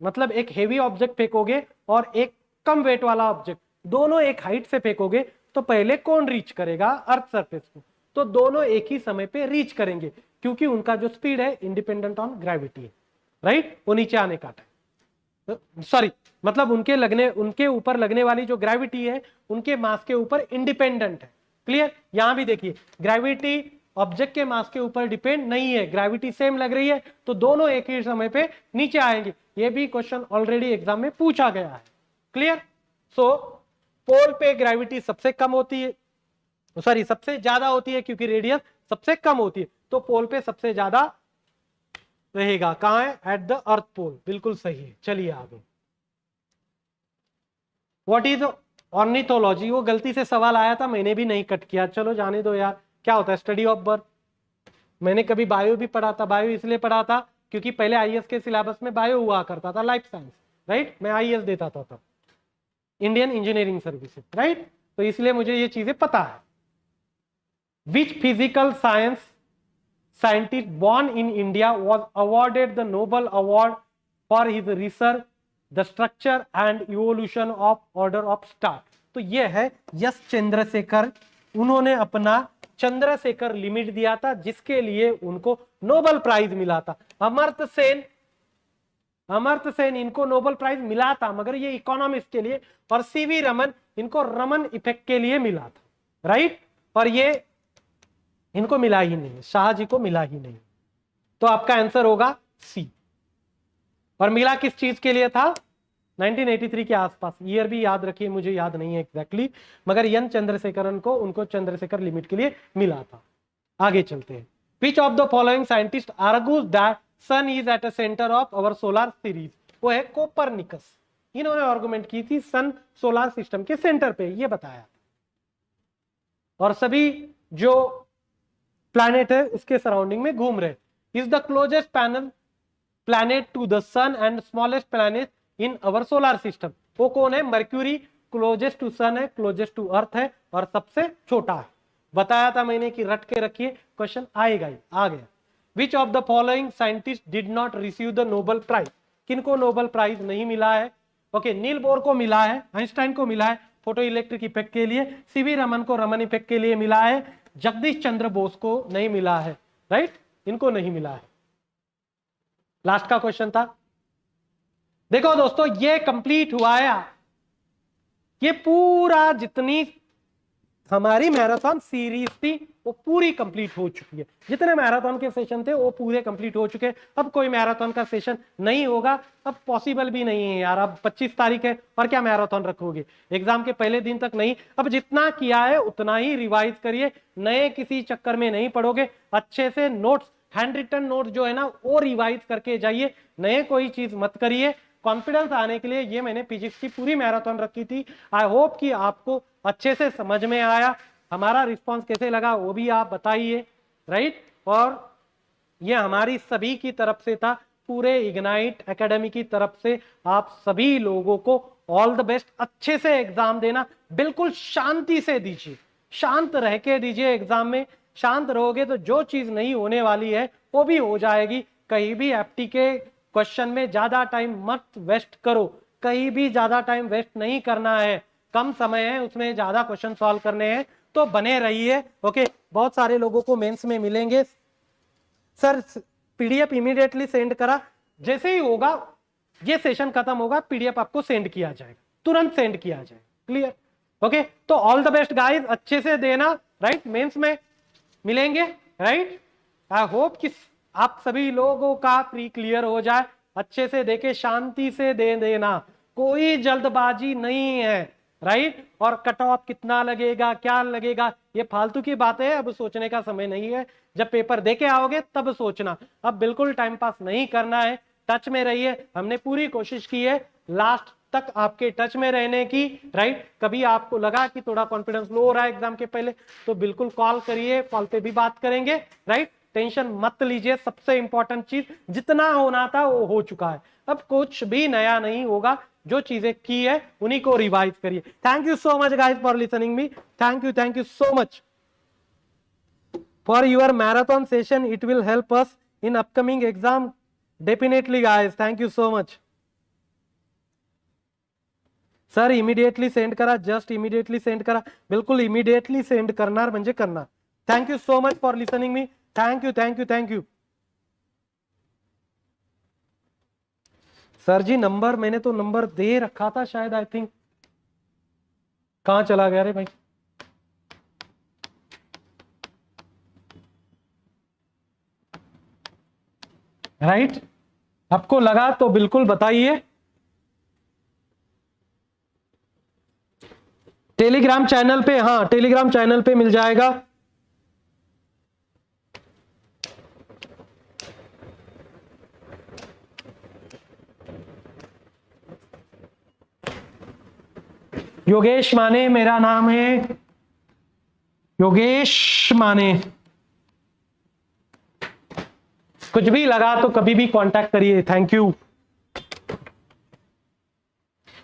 मतलब एक हेवी ऑब्जेक्ट फेंकोगे और एक कम वेट वाला ऑब्जेक्ट, दोनों एक हाइट से फेंकोगे, तो पहले कौन रीच करेगा, अर्थ सरफेस को। तो दोनों एक ही समय पे रीच करेंगे, क्योंकि उनका जो स्पीड है इंडिपेंडेंट ऑन ग्रेविटी है, राइट। वो नीचे आने का टाइम, सॉरी मतलब उनके ऊपर लगने वाली जो ग्रेविटी है उनके मास के ऊपर इंडिपेंडेंट है। क्लियर। यहां भी देखिए ग्रेविटी ऑब्जेक्ट के मास के ऊपर डिपेंड नहीं है, ग्रेविटी सेम लग रही है तो दोनों एक ही समय पे नीचे आएंगे। ये भी क्वेश्चन ऑलरेडी एग्जाम में पूछा गया है। क्लियर? सो पोल पे ग्रेविटी सबसे कम होती है, सॉरी सबसे ज्यादा होती है क्योंकि रेडियस सबसे कम होती है, तो पोल पे सबसे ज्यादा रहेगा। कहां है? एट द अर्थ पोल। बिल्कुल सही है। चलिए आगे। What is ornithology? वो गलती से सवाल आया था, मैंने भी नहीं कट किया, चलो जाने दो यार। क्या होता है? Study of birth. मैंने कभी बायो भी पढ़ा था, बायो इसलिए पढ़ा था क्योंकि पहले आईएएस के सिलेबस में बायो हुआ करता था, लाइफ साइंस, राइट? मैं आईएएस देता था तब, इंडियन इंजीनियरिंग सर्विसेज, राइट? तो इसलिए मुझे ये चीजें पता है। Which physical science scientist born in India was awarded the Nobel Award for his research the structure and evolution of order of star? तो ये है यस चंद्रशेखर। उन्होंने अपना चंद्रशेखर लिमिट दिया था जिसके लिए उनको नोबेल प्राइज मिला था। अमर्त्य सेन इनको नोबेल प्राइज मिला था मगर ये इकोनॉमिक्स के लिए, और सीवी रमन इनको रमन इफेक्ट के लिए मिला था, राइट? और ये इनको मिला ही नहीं, शाह जी को मिला ही नहीं। तो आपका आंसर होगा सी। और मिला किस चीज के लिए था? 1983 के आसपास। ईयर भी याद रखिए, मुझे याद नहीं है एग्जैक्टली, मगर एन चंद्रशेखरन को उनको चंद्रशेखर लिमिट के लिए मिला था। आगे चलते हैं। Which of the following scientist argues that sun is at a centre of our solar series? वो है कोपरनिकस। इन्होंने आर्गुमेंट की थी सन सोलर सिस्टम के सेंटर पे, ये बताया। और सभी जो प्लैनेट है उसके सराउंडिंग में घूम रहे। Is the closest planet to the sun and smallest planet in our solar system? वो कौन है? मर्क्यूरी क्लोजेस्ट टू सन है, क्लोजेस्ट टू अर्थ है और सबसे छोटा है। बताया था मैंने कि रट के रखिए, क्वेश्चन आएगा ही। आ गया। Which of the following scientist did not receive the Nobel prize? किनको नोबेल प्राइज नहीं मिला है? ओके, नील बोर को मिला है, आइंस्टाइन को मिला है फोटो इलेक्ट्रिक इफेक्ट के लिए, सीवी रमन को रमन इफेक्ट के लिए मिला है, जगदीश चंद्र बोस को नहीं मिला है, राइट? इनको नहीं मिला है। लास्ट का क्वेश्चन था। देखो दोस्तों, ये कंप्लीट हुआ है। ये पूरा जितनी हमारी मैराथन सीरीज थी वो पूरी कंप्लीट हो चुकी है। जितने मैराथन के सेशन थे वो पूरे कंप्लीट हो चुके हैं। अब कोई मैराथन का सेशन नहीं होगा, अब पॉसिबल भी नहीं है यार। अब 25 तारीख है और क्या मैराथन रखोगे? एग्जाम के पहले दिन तक नहीं। अब जितना किया है उतना ही रिवाइज करिए, नए किसी चक्कर में नहीं पड़ोगे। अच्छे से नोट्स, हैंड रिटन नोट्स जो है ना वो रिवाइज करके जाइए, नए कोई चीज मत करिए। कॉन्फिडेंस आने के लिए ये मैंने फिजिक्स की पूरी मैराथन रखी थी। आई होप कि आपको अच्छे से समझ में आया। हमारा रिस्पांस कैसे लगा वो भी आप बताइए, राइट? और ये हमारी सभी की तरफ से था, पूरे इग्नाइट एकेडमी की तरफ से आप सभी लोगों को ऑल द बेस्ट। अच्छे से एग्जाम देना, बिल्कुल शांति से दीजिए, शांत रह के दीजिए एग्जाम में। शांत रहोगे तो जो चीज नहीं होने वाली है वो भी हो जाएगी। कहीं भी एप्टी के क्वेश्चन में ज्यादा टाइम मत वेस्ट करो, कहीं भी ज्यादा टाइम वेस्ट नहीं करना है। कम समय है, उसमें ज्यादा क्वेश्चन सॉल्व करने हैं, तो बने रहिए। ओके, बहुत सारे लोगों को मेंस में मिलेंगे। सर पीडीएफ इमीडिएटली सेंड करा, जैसे ही होगा ये सेशन खत्म होगा पीडीएफ आपको सेंड किया जाएगा, तुरंत सेंड किया जाएगा। क्लियर? ओके, तो ऑल द बेस्ट गाइस, अच्छे से देना, राइट? मेंस में मिलेंगे, राइट? आई होप कि आप सभी लोगों का प्री क्लियर हो जाए। अच्छे से देके शांति से दे देना, कोई जल्दबाजी नहीं है, राइट? और कट ऑफ कितना लगेगा, क्या लगेगा, ये फालतू की बातें है, अब सोचने का समय नहीं है। जब पेपर देके आओगे तब सोचना, अब बिल्कुल टाइम पास नहीं करना है। टच में रहिए, हमने पूरी कोशिश की है लास्ट तक आपके टच में रहने की, राइट? कभी आपको लगा कि थोड़ा कॉन्फिडेंस लो हो रहा है एग्जाम के पहले, तो बिल्कुल कॉल करिए, कॉल पे भी बात करेंगे, राइट? टेंशन मत लीजिए। सबसे इंपॉर्टेंट चीज, जितना होना था वो हो चुका है, अब कुछ भी नया नहीं होगा। जो चीजें की है उन्हीं को रिवाइज करिए। Thank you so much guys for listening me. Thank you so much for your marathon session. It will help us in upcoming exam definitely guys. Thank you so much. Sir immediately send करा, just immediately send करा, बिल्कुल immediately send करणार म्हणजे करणार। Thank you so much for listening me. Thank you sir ji. Number मैंने तो number दे रखा था शायद, आई थिंक। कहां चला गया रे भाई? राइट? आपको लगा तो बिल्कुल बताइए। टेलीग्राम चैनल पे, हाँ टेलीग्राम चैनल पे मिल जाएगा। योगेश माने मेरा नाम है, योगेश माने। कुछ भी लगा तो कभी भी कांटेक्ट करिए। Thank you.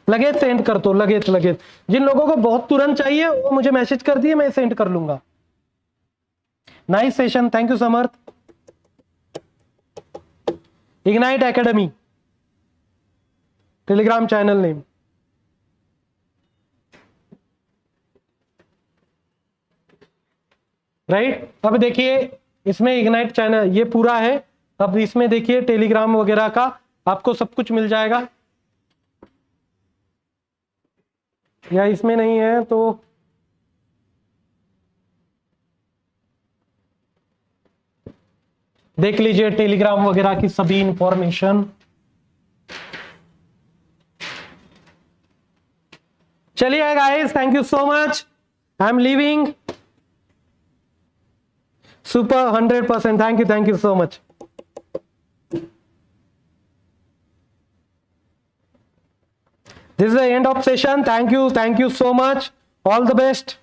लगेज सेंड कर दो, लगेज लगेज। जिन लोगों को बहुत तुरंत चाहिए वो मुझे मैसेज कर दिए, मैं सेंड कर लूंगा। Nice session, thank you Samarth. Ignite academy Telegram channel name. Right? अब देखिए इसमें इग्नाइट चैनल ये पूरा है। अब इसमें देखिए टेलीग्राम वगैरह का आपको सब कुछ मिल जाएगा, या इसमें नहीं है तो देख लीजिए टेलीग्राम वगैरह की सभी इंफॉर्मेशन। चलिए guys, thank you so much, I am leaving. Super 100%, thank you so much. This is the end of session. Thank you so much. All the best.